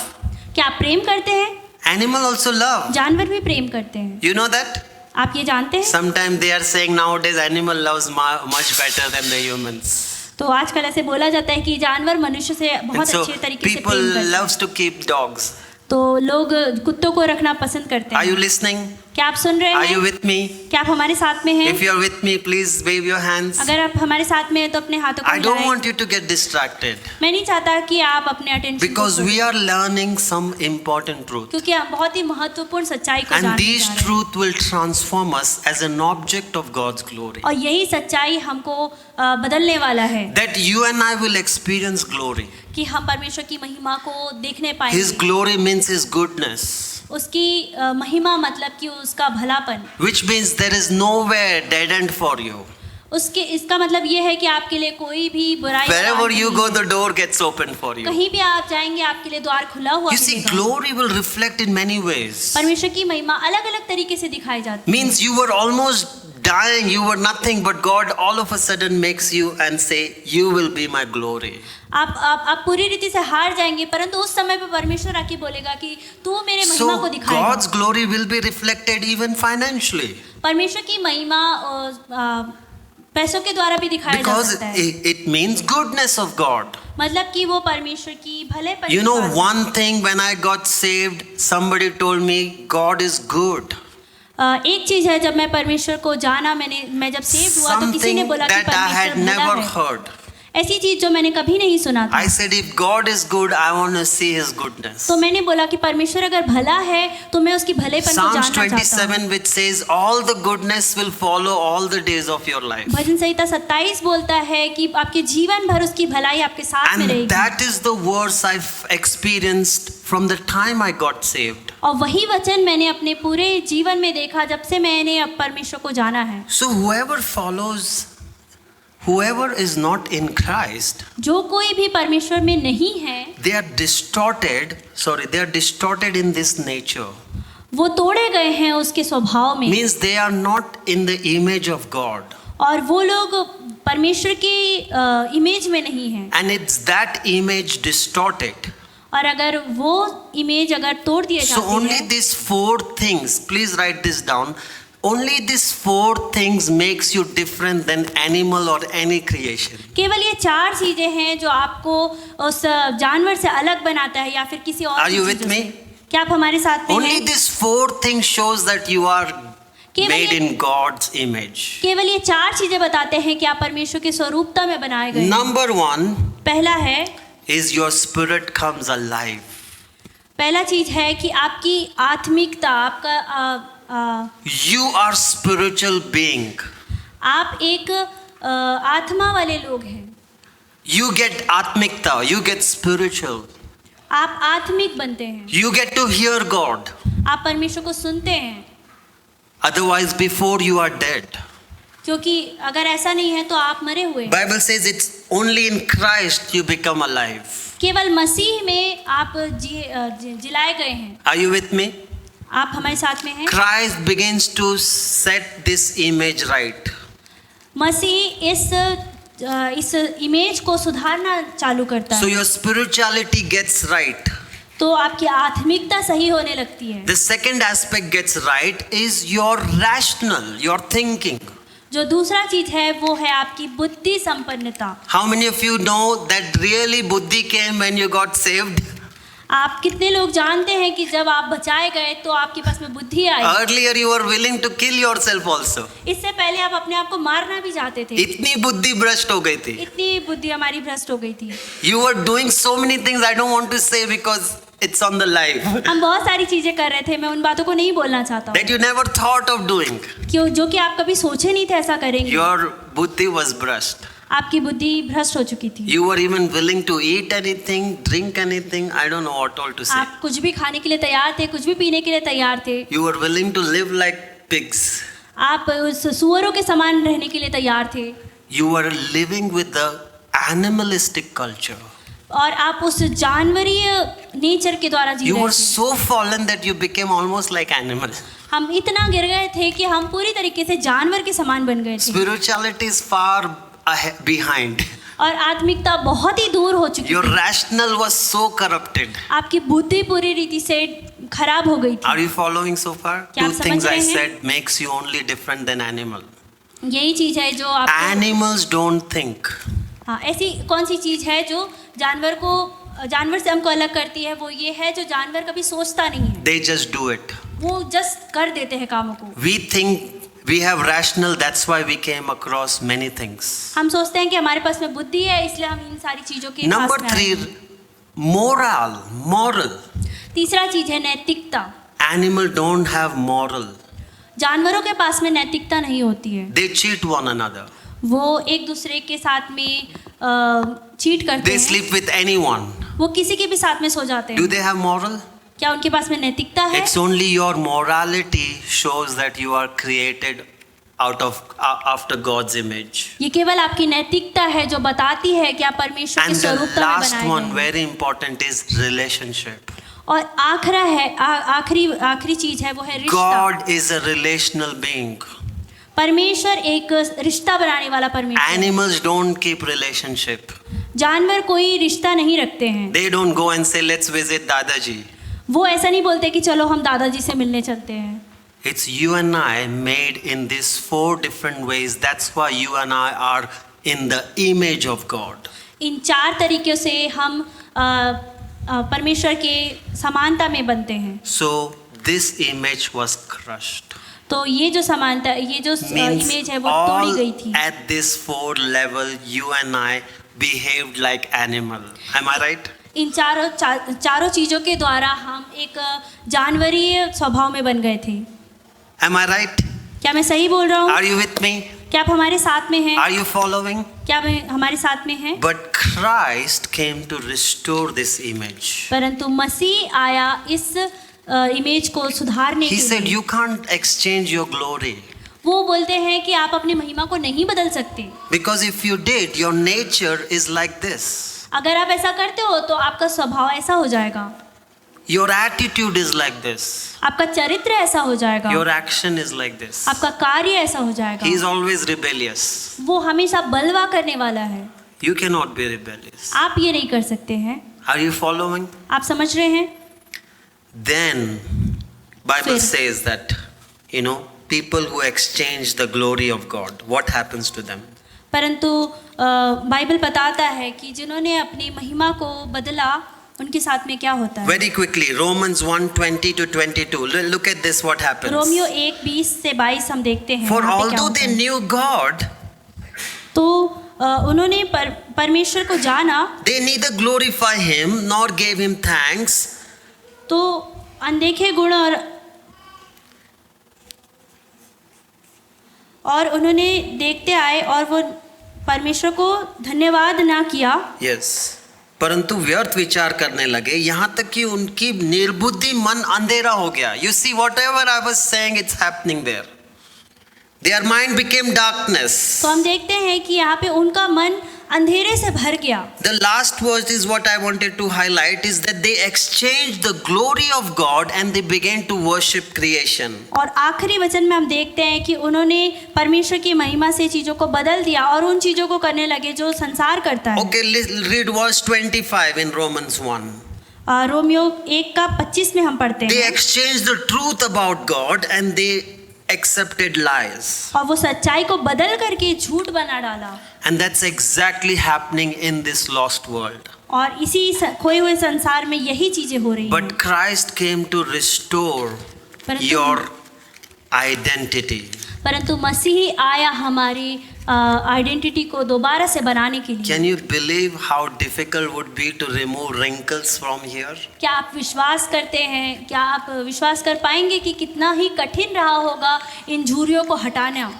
क्या आप प्रेम करते हैं? Animal also love. जानवर भी प्रेम करते हैं। You know that? आप ये जानते हैं? Sometimes they are saying nowadays animal loves much better than the humans. तो आजकल ऐसे बोला जाता है कि जानवर मनुष्य से And बहुत so अच्छे तरीके से people प्रेम करते हैं। loves to keep dogs. तो लोग कुत्तों को रखना पसंद करते Are you हैं। listening? क्या आप सुन रहे Are you हैं? with me? क्या आप हमारे साथ में हैं? If you are with me, please wave your hands. अगर आप हमारे साथ में हैं तो अपने हाथों को I don't हिलाएं। want you to get distracted मैं नहीं चाहता कि आप अपने attention because we are learning some important truth. क्योंकि हम बहुत ही महत्वपूर्ण सच्चाई को And जानने these जा रहे हैं। truth will transform us as an object of God's glory. और यही सच्चाई हमको बदलने वाला है That you and I will experience glory. कि हम परमेश्वर की महिमा को देखने पाएंगे। His glory means His goodness, उसकी महिमा मतलब कि उसका भलापन, which means there is nowhere dead end for you. उसके इसका मतलब ये है कि आपके लिए कोई भी बुराई Wherever you नहीं go, है। the door gets open for you. कहीं भी आप जाएंगे आपके लिए द्वार खुला हुआ You see, मिलेगा। glory will reflect in many ways. परमेश्वर की महिमा अलग अलग तरीके से दिखाई जाती है। Means you were almost dying, you were nothing, but God all of a sudden makes you and say, you will be my glory. आप पूरी रीति से हार जाएंगे, परंतु उस समय पे परमेश्वर आके बोलेगा कि तू मेरे महिमा को So दिखाएगा। God's glory will be reflected even financially. परमेश्वर की महिमा पैसों के द्वारा भी दिखाया जा Because सकता है। it means goodness of God. मतलब कि वो परमेश्वर की भलेपन You की know, बात है। one thing when I got saved, somebody told me God is good. एक चीज है, जब मैं परमेश्वर को जाना, मैं जब सेव हुआ तो किसी ने Something बोला कि that I had परमेश्वर भला never है। heard. ऐसी चीज जो मैंने कभी नहीं सुना था। I said, if God is good, I want to see His goodness. तो मैंने बोला कि परमेश्वर अगर भला है तो मैं उसकी भलेपन को Psalms जानना चाहता हूँ। 27 which says all the goodness will follow all the days of your life. भजन संहिता 27 बोलता है कि आपके जीवन भर उसकी भलाई आपके साथ में And रहेगी। that is the verse I've experienced from the time I got saved. और वही वचन मैंने अपने पूरे जीवन में देखा जब से मैंने अब परमेश्वर को जाना है। So whoever is not in Christ, जो कोई भी परमेश्वर में नहीं है they are distorted in this nature. वो तोड़े गए हैं उसके स्वभाव में, Means they are not in the image of God. और वो लोग परमेश्वर की इमेज में नहीं है। And it's that image distorted. और अगर वो इमेज अगर तोड़ दिए So जाते only हैं, these 4 things, please write this down. Only these 4 things makes you different than animal or any creation. केवल ये 4 चीजें हैं जो आपको उस जानवर से अलग बनाता है या फिर किसी और Are you चीज़ों with me? से। क्या आप हमारे साथ में Only हैं? these 4 things shows that you are केवल made ये- in God's image. केवल ये 4 चीजें बताते हैं कि आप परमेश्वर की स्वरूपता में बनाए गए हैं। Number 1 पहला है, is your spirit comes alive. पहला चीज है कि आपकी आत्मिकता, आपका You are spiritual being. आप एक आत्मा वाले लोग हैं। You get atmikta, you get spiritual. आप आत्मिक बनते हैं, You get to hear God. आप परमेश्वर को सुनते हैं, Otherwise, before you are dead. क्योंकि अगर ऐसा नहीं है तो आप मरे हुए हैं। Bible says it's only in Christ you become alive. केवल मसीह में आप जिलाए गए हैं। Are you with me? आप हमारे साथ में हैं। Christ begins to set this image right. मसीह इस इमेज को सुधारना चालू करता So है, your spirituality gets right. तो आपकी आत्मिकता सही होने लगती है। The second aspect gets right is your rational, your thinking. जो दूसरा चीज है वो है आपकी बुद्धि संपन्नता। How many of you know that really buddhi came when you got saved? आप कितने लोग जानते हैं कि जब आप बचाए गए तो आपके पास में बुद्धि आई? Earlier you were willing to kill yourself also. इससे पहले आप अपने आप को मारना भी चाहते थे। इतनी बुद्धि भ्रष्ट हो गई थी. इतनी बुद्धि हमारी भ्रष्ट हो गई थी। You were doing so many things I don't want to say because it's on the live. हम बहुत सारी चीजें कर रहे थे, मैं उन बातों को नहीं बोलना चाहता हूँ That you never thought of doing. जो कि आप कभी सोचे नहीं थे ऐसा करेंगे। Your buddhi was brushed. आपकी बुद्धि भ्रष्ट हो चुकी थी। You were even willing to eat anything, drink anything. I don't know what all to say. आप कुछ भी खाने के लिए तैयार थे, कुछ भी पीने के लिए तैयार थे। You were willing to live like pigs. आप उस सुअरों के समान रहने के लिए तैयार थे। You were living with the animalistic culture. और आप उस जानवरीय नेचर के द्वारा जी You रहे were थे। so fallen that you became almost like animal. हम इतना गिर गए थे कि हम पूरी तरीके से जानवर के समान बन गए थे Spirituality is far behind. और आत्मिकता बहुत ही दूर हो चुकी Your थी। rational was so corrupted. आपकी बुद्धि पूरी रीति से खराब हो गई Are थी। you following so far? क्या Two आप समझ things I रहे हैं? said makes you only different than animal. यही चीज है जो आप Animals don't think. हाँ, ऐसी कौन सी चीज है जो जानवर से हमको अलग करती है? वो ये है जो जानवर कभी सोचता नहीं है, They just do it. वो जस्ट कर देते हैं कामों को। We think we have rational, that's why we came across many things. हम सोचते हैं कि हमारे पास में बुद्धि है, इसलिए हम इन सारी चीजों के Number पास में आए 3, हैं। moral. तीसरा चीज है नैतिकता। Animal don't have moral. जानवरों के पास में नैतिकता नहीं होती है। They cheat one another. वो एक दूसरे के साथ में चीट करते They हैं। sleep with anyone. वो किसी के भी साथ में सो जाते Do हैं। they have moral? क्या उनके पास में नैतिकता है? It's only your morality shows that you are created after God's image. ये केवल आपकी नैतिकता है जो बताती है कि आप परमेश्वर के And the स्वरूपता में last बनाए one, गए हैं। very important, is relationship. और आखिरी चीज है वो है रिश्ता। God is a relational being. परमेश्वर एक रिश्ता बनाने वाला परमेश्वर। Animals don't keep relationship. जानवर कोई रिश्ता नहीं रखते हैं। They don't go and say, let's visit Dadaji. वो ऐसा नहीं बोलते कि चलो हम दादाजी से मिलने चलते हैं। It's you and I made in these 4 different ways. That's why you and I are in the image of God. इन 4 तरीकों से हम परमेश्वर के समानता में बनते हैं। So this image was crushed. तो ये जो समानता, ये जो Means इमेज है वो तोड़ी all गई थी। at this 4 level, you and I behaved like animal. Am I right? इन चारों चीजों के द्वारा हम एक जानवरीय स्वभाव में बन गए थे। Am I right? क्या मैं सही बोल रहा हूँ? Are you with me? क्या आप हमारे साथ में हैं? Are you following? क्या हमारे साथ में हैं? But Christ came to restore this image. परंतु मसीह आया इस इमेज को सुधारने He के said, लिए। you can't exchange your glory. वो बोलते हैं कि आप अपनी महिमा को नहीं बदल सकते। Because if you did, your nature is like this. अगर आप ऐसा करते हो तो आपका स्वभाव ऐसा हो जाएगा, Your attitude is like this. आपका चरित्र ऐसा हो जाएगा, Your action is like this. आपका कार्य ऐसा हो He is जाएगा। always rebellious. वो हमेशा बलवा करने वाला है। You cannot be rebellious. आप ये नहीं कर सकते हैं। Are you following? आप समझ रहे हैं? Then Bible फिर? says that, people who exchange the glory of God, what happens to them? परंतु बाइबल बताता है कि जिन्होंने अपनी महिमा को बदला उनके साथ में क्या होता है। Very quickly, Romans 1:20 to 22. Look at this, what happens. Romeo 1:20 से 22 हम देखते हैं। For वहाँ पे क्या although होता they है। knew God, तो उन्होंने परमेश्वर को जाना, they neither glorify Him nor gave Him thanks. तो अनदेखे गुण और उन्होंने देखते आए और वो परमेश्वर को धन्यवाद ना किया। Yes. परंतु व्यर्थ विचार करने लगे, यहाँ तक कि उनकी निर्बुद्धि मन अंधेरा हो गया. You see, whatever I was saying, it's happening there. Their mind became darkness. तो हम देखते हैं कि यहाँ पे उनका मन अंधेरे से भर गया। The last verse is what I wanted to highlight, is that they exchanged the glory of God and they began to worship creation. और आखिरी वचन में हम देखते हैं कि उन्होंने परमेश्वर की महिमा से चीजों को बदल दिया और उन चीजों को करने लगे जो संसार करता है। Okay, read verse 25 in Romans 1. Romeo 1:25 में हम पढ़ते They हैं, exchanged the truth about God and they accepted lies. और वो सच्चाई को बदल करके झूठ बना डाला। And that's exactly happening in this lost world. और इसी खोए हुए संसार में यही चीजें हो रही हैं। But Christ came to restore your identity. परंतु मसीह आया हमारी आइडेंटिटी को दोबारा से बनाने के लिए। Can you believe how difficult would be to remove wrinkles from here? क्या आप विश्वास करते हैं, क्या आप विश्वास कर पाएंगे कि कितना ही कठिन रहा होगा इन झुर्रियों को हटाना?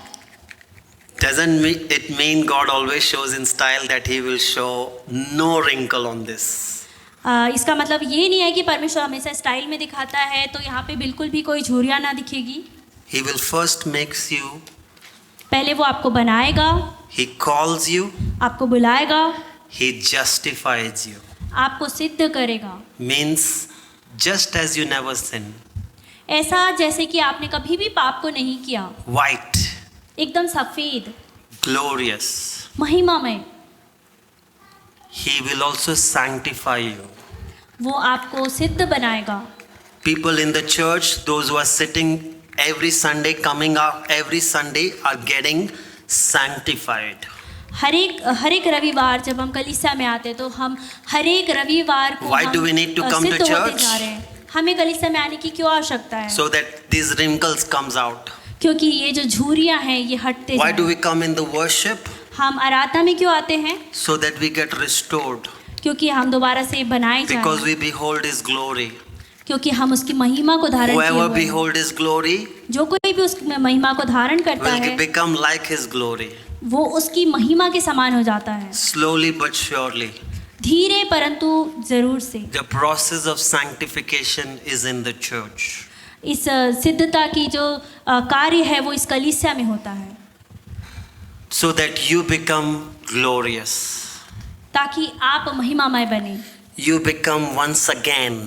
Doesn't it mean God always shows in style that He will show no wrinkle on this? इसका मतलब ये नहीं है कि परमेश्वर हमेशा स्टाइल में दिखाता है तो यहाँ पे बिल्कुल भी कोई झुर्रियाँ ना दिखेगी। He will first makes you. पहले वो आपको बनाएगा, He calls you. आपको बुलाएगा, He justifies you. आपको सिद्ध करेगा। means just as you never sinned. ऐसा जैसे कि आपने कभी भी पाप को नहीं किया, White, एकदम सफेद, glorious. महिमामय। He will also sanctify you. वो आपको सिद्ध बनाएगा। People in the church, those who are sitting every Sunday, coming up every Sunday, are getting sanctified. हर एक रविवार जब हम कलीसिया में आते हैं तो हम हर एक रविवार को Why हम do we need to come to सिद्ध होते church? जा रहे हैं। हमें कलीसिया में आने की क्यों आवश्यकता है? So that these wrinkles comes out. क्योंकि ये जो झुर्रियां हैं ये हटते Why do जाएं। we come in the worship? हम आराधना में क्यों आते हैं? So that we get restored. क्योंकि हम दोबारा से बनाए Because जाएं, we behold His glory. क्योंकि हम उसकी महिमा को धारण किए Whoever हुए हैं। behold His glory जो कोई भी उस महिमा को धारण करता will है become like His glory. वो उसकी महिमा के समान हो जाता है, Slowly but surely. धीरे परंतु जरूर से। The process of sanctification is in the church. इस सिद्धता की जो कार्य है वो इस कलीसिया में होता है, So that you become glorious. ताकि आप महिमामय बने। You become once again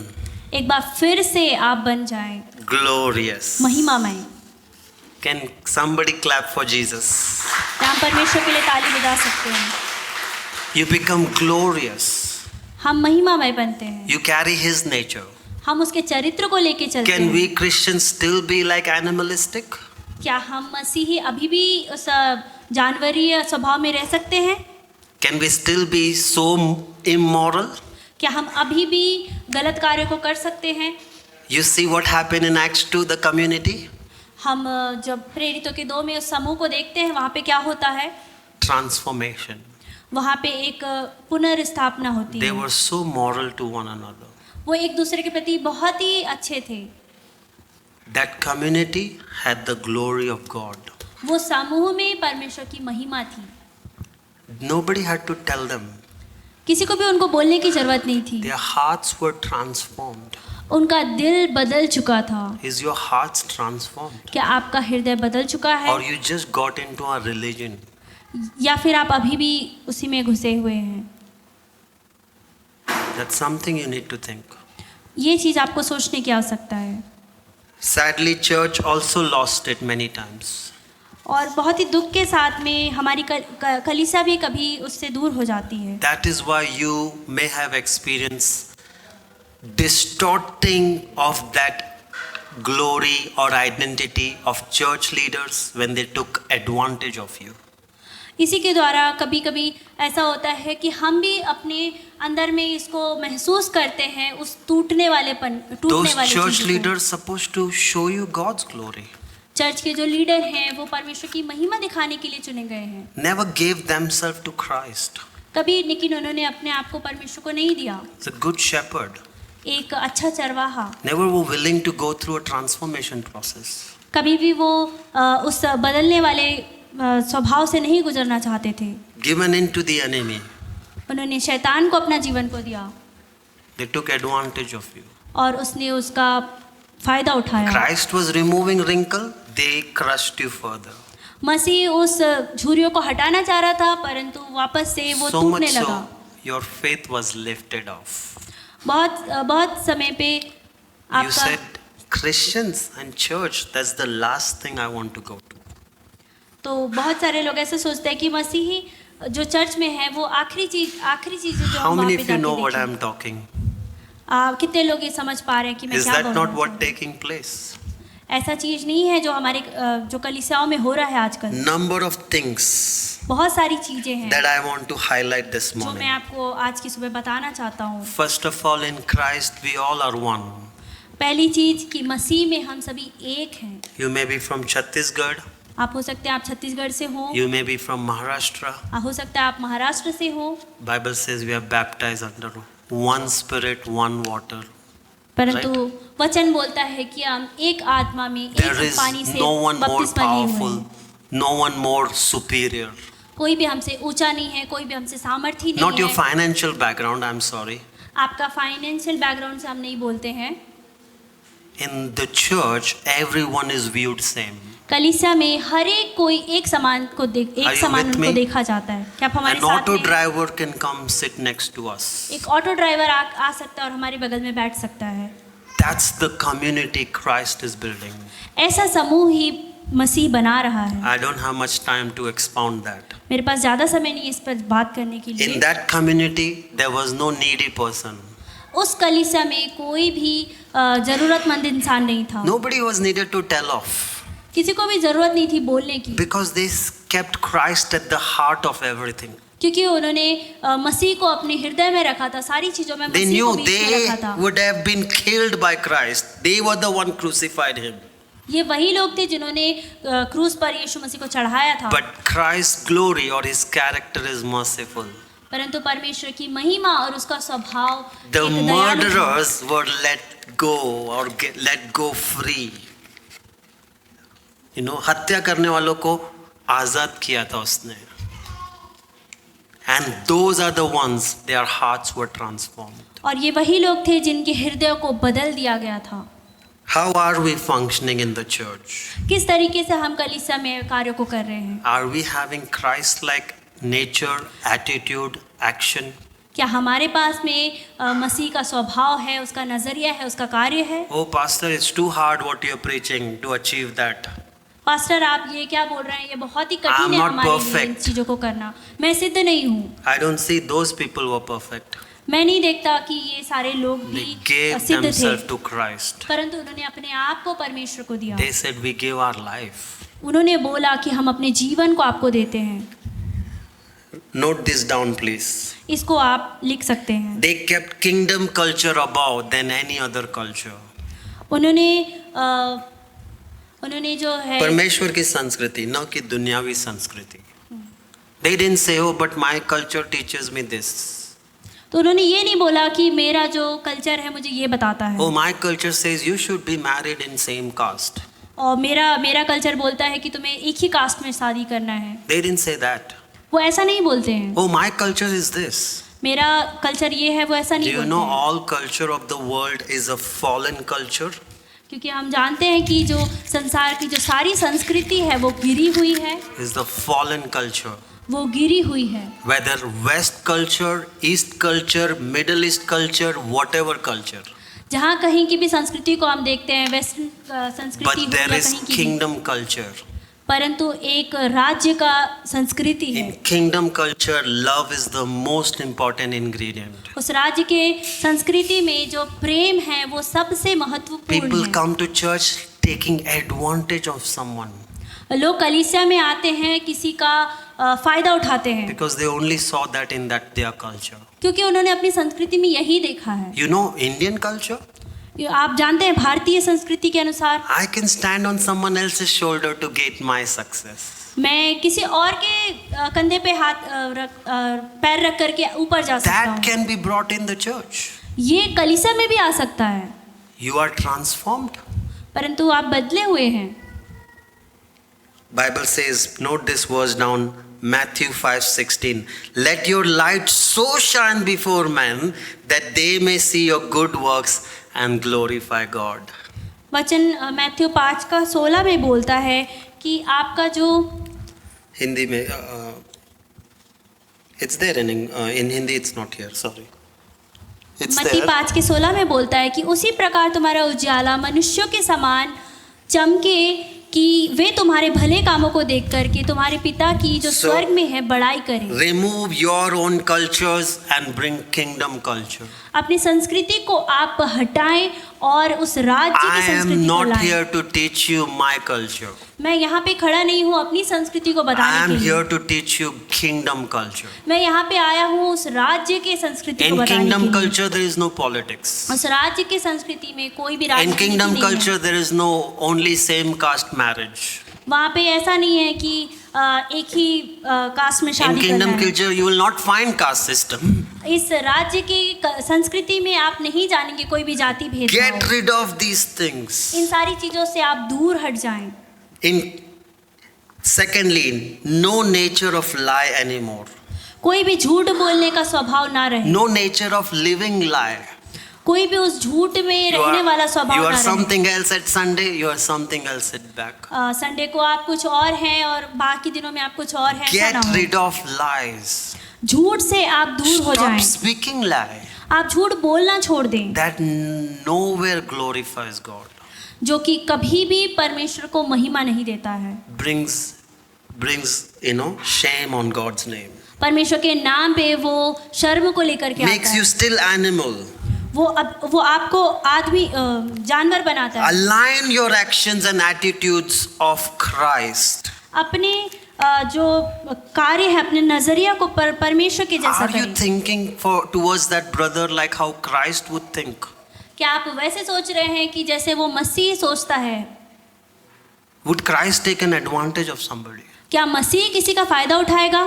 एक बार फिर से आप बन जाएं glorious. महिमामय। Can somebody clap for Jesus? हम परमेश्वर के लिए ताली बजा सकते हैं। You become glorious. हम महिमामय बनते हैं, You carry His nature. हम उसके चरित्र को लेके चलते Can हैं। we Christians still be like animalistic? क्या हम मसीही अभी भी उस जानवरीय स्वभाव में रह सकते हैं? Can we still be so immoral? क्या हम अभी भी गलत कार्य को कर सकते हैं? You see what happened in Acts 2, the community? हम जब प्रेरितों के 2 में उस समूह को देखते हैं वहाँ पे क्या होता है? Transformation. वहाँ पे एक पुनर्स्थापना होती They है। were so moral to one another. वो एक दूसरे के प्रति बहुत ही अच्छे थे। That community had the glory of God. वो समूह में परमेश्वर की महिमा थी। Nobody had to tell them. किसी को भी उनको बोलने की जरूरत नहीं थी। Their hearts were transformed. उनका दिल बदल चुका था। Is your hearts transformed? क्या आपका हृदय बदल चुका है? Or you just got into a religion? या फिर आप अभी भी उसी में घुसे हुए हैं? That's something you need to think. ये चीज़ आपको सोचने की आवश्यकता है। Sadly, church also lost it many times. और बहुत ही दुख के साथ में हमारी कलीसिया भी कभी उससे दूर हो जाती है। That is why you may have experienced distorting of that glory or identity of church leaders when they took advantage of you. इसी के द्वारा कभी कभी ऐसा होता है कि हम भी अपने अंदर में इसको महसूस करते हैं, उस टूटने वाले Those church चीज़ों को। leaders supposed to show you God's glory. Church के जो लीडर हैं वो परमेश्वर की महिमा दिखाने के लिए चुने गए हैं। Never gave themselves to Christ. कभी लेकिन उन्होंने अपने आप को परमेश्वर को नहीं दिया। It's a good shepherd. एक अच्छा चरवाहा। Never were willing to go through a transformation process. कभी भी वो उस बदलने वाले स्वभाव से नहीं गुजरना चाहते थे। Given in to the enemy. उन्होंने शैतान को अपना जीवन को दिया They took advantage of you. और उसने उसका फायदा उठाया। Christ was removing wrinkle. They crushed you further. मसीह उस झुर्रियों को हटाना चाह रहा था परंतु वापस से वो So टूटने much लगा। so, your faith was lifted off. बहुत समय पे You आपका said, Christians and church, that's the last thing I want to go to. तो बहुत सारे लोग ऐसे सोचते हैं कि मसीही जो चर्च में है वो आखिरी चीज है जो How हम वहाँ many पे of you know what जाके I'm talking? देखें। कितने लोग ये समझ पा रहे हैं कि मैं Is क्या that बोल not रहा what हूँ? taking place? ऐसा चीज नहीं है जो हमारे जो कलीसियाओं में हो रहा है आजकल। Number of things बहुत सारी चीजें हैं that I want to highlight this जो मैं morning. आपको आज की सुबह बताना चाहता हूँ। First of all, in Christ, we all are one. पहली चीज कि मसीह में हम सभी एक हैं। You may be from Chhattisgarh, आप हो सकते हैं आप छत्तीसगढ़ से हो, you may be from Maharashtra. हो सकता है आप महाराष्ट्र से हो, Bible says we are baptized under one spirit, one water. परंतु वचन बोलता है कि हम एक आत्मा में There एक is पानी से no one more बपतिस्मा लिए हुए powerful, हैं। no one more superior. कोई भी हमसे ऊंचा नहीं है, कोई भी हमसे सामर्थी नहीं Not your है। financial background, I'm sorry. आपका फाइनेंशियल बैकग्राउंड से हम नहीं बोलते हैं। In the church, everyone is viewed same. कलीसिया में हर एक कोई एक समान को Are एक you समान with उनको me? देखा जाता है। क्या आप हमारे An साथ auto में हैं? driver can come sit next to us. एक ऑटो ड्राइवर आ सकता है और हमारे बगल में बैठ सकता है। That's the community Christ is building. ऐसा समूह ही मसीह बना रहा है। I don't have much time to expound that. मेरे पास ज़्यादा समय नहीं है इस पर बात करने के In लिए। that community, there was no needy person. उस कलीसिया में कोई भी ज़रूरतमंद इंसान नहीं था। Nobody was needed to tell off किसी को भी ज़रूरत नहीं थी बोलने की, because they kept Christ at the heart of everything. क्योंकि उन्होंने मसीह को अपने हृदय में रखा था, सारी चीज़ों में They मसीह को knew बीच में they रखा था। would have been killed by Christ. They were the one crucified him. ये वही लोग थे जिन्होंने क्रूस पर यीशु मसीह को चढ़ाया था। But Christ's glory or his character is merciful. परंतु परमेश्वर की महिमा और उसका स्वभाव The एक दयालु था। murderers were let go or let go free. You know, हत्या करने वालों को आजाद किया था उसने. And those are the ones, their hearts were transformed. और ये वही लोग थे जिनके हृदय को बदल दिया गया था। How are we functioning in the church? किस तरीके से हम कलीसिया में कार्यों को कर रहे हैं? Are we having Christ-like nature, attitude, action? क्या हमारे पास में मसीह का स्वभाव है, उसका नजरिया है, उसका कार्य है? Oh, Pastor, it's too hard what you're preaching to achieve that. Pastor आप ये क्या बोल रहे हैं? ये बहुत ही I'm कठिन है not हमारे लिए perfect. इन चीजों को करना। मैं सिद्ध नहीं हूँ। I don't see those people were perfect. मैं नहीं देखता कि ये सारे लोग They भी gave सिद्ध थे, themselves to Christ. परंतु उन्होंने अपने आप को परमेश्वर को दिया। They said, we give our life. उन्होंने बोला कि हम अपने जीवन को आपको देते हैं। Note this down, please. इसको आप लिख सकते हैं। They kept kingdom culture above than any other culture. उन्होंने जो है परमेश्वर की संस्कृति, न कि दुनियावी संस्कृति. They didn't say, oh, but my culture teaches me this. तो उन्होंने ये नहीं बोला कि मेरा जो कल्चर है मुझे ये बताता है, Oh, my culture says you should be married in same caste. और मेरा कल्चर बोलता है कि तुम्हें एक ही कास्ट में शादी करना है। They didn't say that. वो ऐसा नहीं बोलते हैं। Oh, my culture is this. मेरा कल्चर ये है, वो ऐसा Do नहीं you बोलते know हैं। all culture of the world is a fallen culture? क्योंकि हम जानते हैं कि जो संसार की जो सारी संस्कृति है वो गिरी हुई है, Is the fallen culture. वो गिरी हुई है। Whether West culture, East culture, Middle East culture, whatever culture. जहाँ कहीं की भी संस्कृति को हम देखते हैं, वेस्टर्न संस्कृति But हो there या is कहीं की भी, kingdom culture. परंतु एक राज्य का संस्कृति है। In kingdom culture, love is the most important ingredient. उस राज्य के संस्कृति में जो प्रेम है वो सबसे महत्वपूर्ण People है। come to church taking advantage of someone लोग कलीसिया में आते हैं, किसी का फायदा उठाते हैं, because they only saw that in that their culture. क्योंकि उन्होंने अपनी संस्कृति में यही देखा है। You know Indian culture? आप जानते हैं भारतीय संस्कृति के अनुसार I can stand on someone else's shoulder to get my success. मैं किसी और के कंधे पे पैर रख करके ऊपर जा सकता That हूँ। can be brought in the church. ये कलीसिया में भी आ सकता है, You are transformed. परंतु आप बदले हुए हैं। Bible says, note this verse down, Matthew 5:16. Let your light so shine before men that they may see your good works and glorify God. वचन मैथ्यू 5:16 में बोलता है कि आपका जो हिंदी में it's there in Hindi, it's not here, sorry. It's मत्ती there. 5:16 में बोलता है कि उसी प्रकार तुम्हारा उजाला मनुष्यों के समान चमके कि वे तुम्हारे भले कामों को देख करके तुम्हारे पिता की जो So, स्वर्ग में है बड़ाई करें। Remove your own cultures and bring kingdom culture. अपनी संस्कृति को आप हटाएं और उस राज्य की I am संस्कृति को not लाएं। here to teach you my culture. मैं यहाँ पे खड़ा नहीं हूँ अपनी संस्कृति को I बताने am के लिए। here to teach you kingdom culture. मैं यहाँ पे आया हूँ उस राज्य के संस्कृति को In बताने kingdom के लिए। culture, there is no politics. उस राज्य के संस्कृति में कोई भी In राजनीति kingdom नहीं है। culture, there is no only same caste marriage. वहाँ पे ऐसा नहीं है कि एक ही कास्ट में In शादी करना kingdom है। culture, you will not find caste system. इस राज्य की संस्कृति में आप नहीं जानेंगे कोई भी जाति Get भेदभाव। rid of these things. इन सारी चीजों से आप दूर हट जाएं। Secondly, no nature of lie anymore. कोई भी झूठ बोलने का स्वभाव ना रहे। No nature of living lie. कोई भी उस झूठ में रहने वाला स्वभाव you ना are रहे। something else at Sunday, you are something else at back. Sunday को आप कुछ और हैं और बाकी दिनों में आप कुछ और हैं, ऐसा Get ना हो। rid of lies. झूठ से आप दूर हो Stop जाएं। speaking lie. आप झूठ बोलना छोड़ दें, That nowhere glorifies God. जो कि कभी भी परमेश्वर को महिमा नहीं देता है, Brings shame on God's name. परमेश्वर के नाम पे वो शर्म को लेकर के आता Makes है। you still animal. वो आपको आदमी जानवर बनाता है। Align your actions and attitudes of Christ. अपने जो कार्य है अपने नजरिया को परमेश्वर के जैसा Are you करें। thinking towards that brother like how Christ would think? क्या आप वैसे सोच रहे हैं कि जैसे वो मसीह सोचता है? Would Christ take an advantage of somebody? क्या मसीह किसी का फायदा उठाएगा?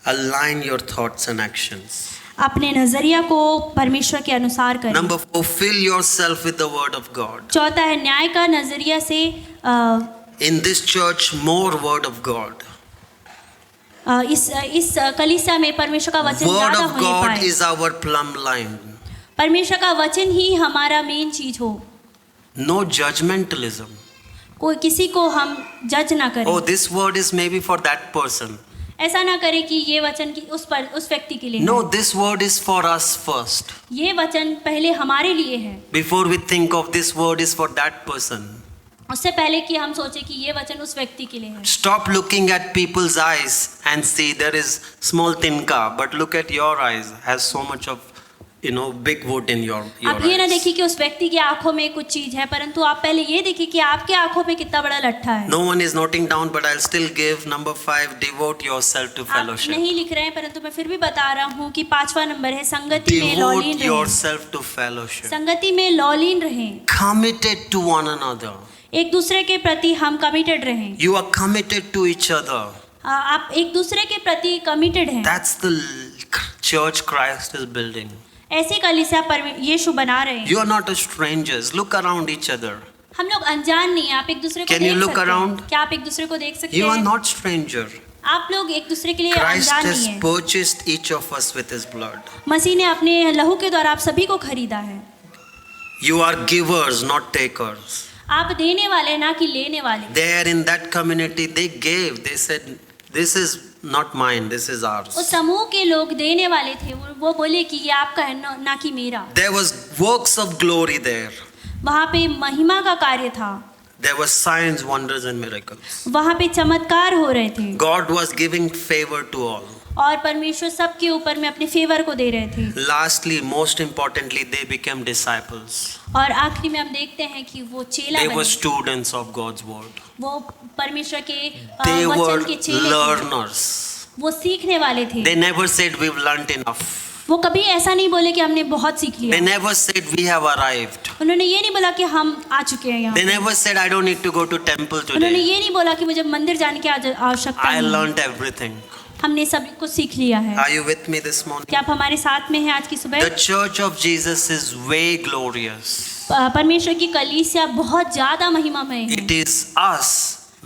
Align your thoughts and actions. अपने नजरिया को परमेश्वर के अनुसार करें। Number 4, fill yourself with the word of God. चौथा है न्याय का नजरिया से In this church, more word of God. इस कलीसिया में परमेश्वर का वचन Word ज्यादा of होने God पाए। is our plumb line. परमेश्वर का वचन ही हमारा मेन चीज हो। No judgmentalism. कोई किसी को हम जज ना करें। Oh, this word is maybe for that person. ऐसा ना करें कि ये वचन की उस व्यक्ति के लिए No, है। this word is for us first. ये वचन पहले हमारे लिए है, Before we think of this word is for that person. उससे पहले कि हम सोचे कि ये वचन उस व्यक्ति के लिए है। Stop looking at people's eyes and see there is small tinka, but look at your eyes has so much of big wood in your आप ये ना eyes. देखिए कि उस व्यक्ति की आंखों में कुछ चीज है, परंतु आप पहले ये देखिए कि आपके आंखों में कितना बड़ा लट्ठा है। No one is noting down, but I'll still give number 5. Devote yourself to आप fellowship. नहीं लिख रहे हैं, परंतु मैं फिर भी बता रहा हूँ कि 5वां नंबर है संगति में लौलीन Devote रहें। yourself to fellowship. संगति में लौलीन रहें। Committed to one another. एक दूसरे के प्रति हम कमिटेड रहें। You are committed to each other. आप एक दूसरे के प्रति कमिटेड हैं। That's the church Christ is building. ऐसी कलीसिया यीशु बना रहे हैं। You are not strangers. Look around each other. हम लोग अनजान नहीं हैं, आप एक दूसरे को Can you देख look सकते around? हैं। क्या आप एक दूसरे को देख सकते You are हैं? not stranger. आप लोग एक दूसरे के लिए Christ अनजान has नहीं हैं। purchased each of us with his blood. मसीह ने अपने लहू के द्वारा आप सभी को खरीदा है। You are givers, not takers. आप देने वाले ना कि लेने वाले। There in that community, they gave. They said, this is not mine, this is उस ours. समूह के लोग देने वाले थे, वो बोले कि ये आपका है ना कि मेरा। There was works of glory there. वहाँ पे महिमा का कार्य था, There were signs, wonders and miracles. वहाँ पे चमत्कार हो रहे थे God was giving favor to all. और परमेश्वर सबके ऊपर में अपने फेवर को दे रहे थे। Lastly, most importantly, they became disciples. और आखिरी में हम देखते हैं कि वो चेला They were बने। students of God's word. वो परमेश्वर के They were वचन के चेले थे। learners. वो सीखने वाले थे। They never said we've learnt enough. वो कभी ऐसा नहीं बोले कि हमने बहुत सीख They लिया। never said we have arrived. उन्होंने ये नहीं बोला कि हम आ चुके हैं यहाँ। They never said I don't need to go to temple उन्होंने today. ये नहीं बोला कि मुझे मंदिर जाने की आवश्यकता I नहीं है। learnt everything. हमने सब कुछ सीख लिया है। Are you with me this morning? क्या आप हमारे साथ में हैं आज की सुबह? The church of Jesus is way glorious. परमेश्वर की कलीसिया बहुत ज्यादा महिमामय है। It is us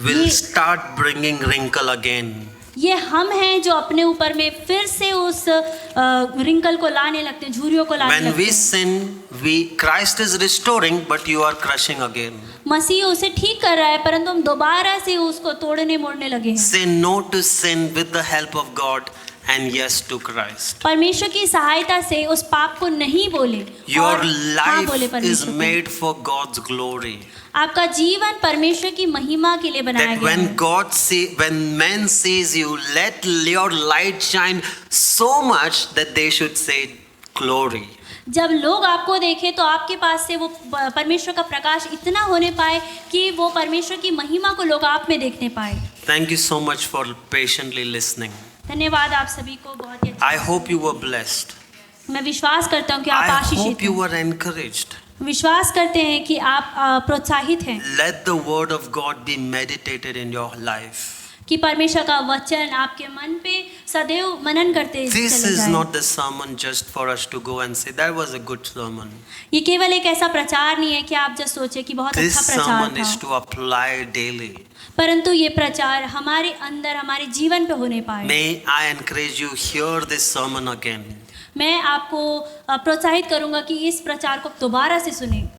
will Ye- start bringing wrinkle again. ये हम हैं जो अपने ऊपर में फिर से उस रिंकल को लाने लगते हैं, झुर्रियों को लाने When लगते we हैं। sin, Christ is restoring, but you are crushing again. मसीह उसे ठीक कर रहा है, परंतु हम दोबारा से उसको तोड़ने मोड़ने लगे हैं। Say no to sin with the help of God and yes to Christ. परमेश्वर की सहायता से उस पाप को नहीं बोले Your और हाँ बोले life is परमेश्वर को। made for God's glory. आपका जीवन परमेश्वर की महिमा के लिए बनाया That गया है। when men sees you, let your light shine so much that they should say glory. जब लोग आपको देखें तो आपके पास से वो परमेश्वर का प्रकाश इतना होने पाए कि वो परमेश्वर की महिमा को लोग आप में देखने पाए। Thank you so much for patiently listening. धन्यवाद आप सभी को, बहुत ही अच्छा। I hope you were blessed. मैं विश्वास करता हूँ कि आप I आशीषित hope you हैं। were encouraged. विश्वास करते हैं कि आप प्रोत्साहित हैं Let the word of God be meditated in your life. कि परमेश्वर का वचन आपके मन पे सदैव मनन करते This चले is जाएं। not the sermon just for us to go and say that was a good sermon. ये केवल एक ऐसा प्रचार नहीं है कि आप जस्ट सोचे कि बहुत This अच्छा प्रचार sermon is था, to apply daily. परंतु ये प्रचार हमारे अंदर हमारे जीवन पे होने पाए। May I encourage you, hear this sermon again. मैं आपको प्रोत्साहित करूंगा कि इस प्रचार को दोबारा से सुनें।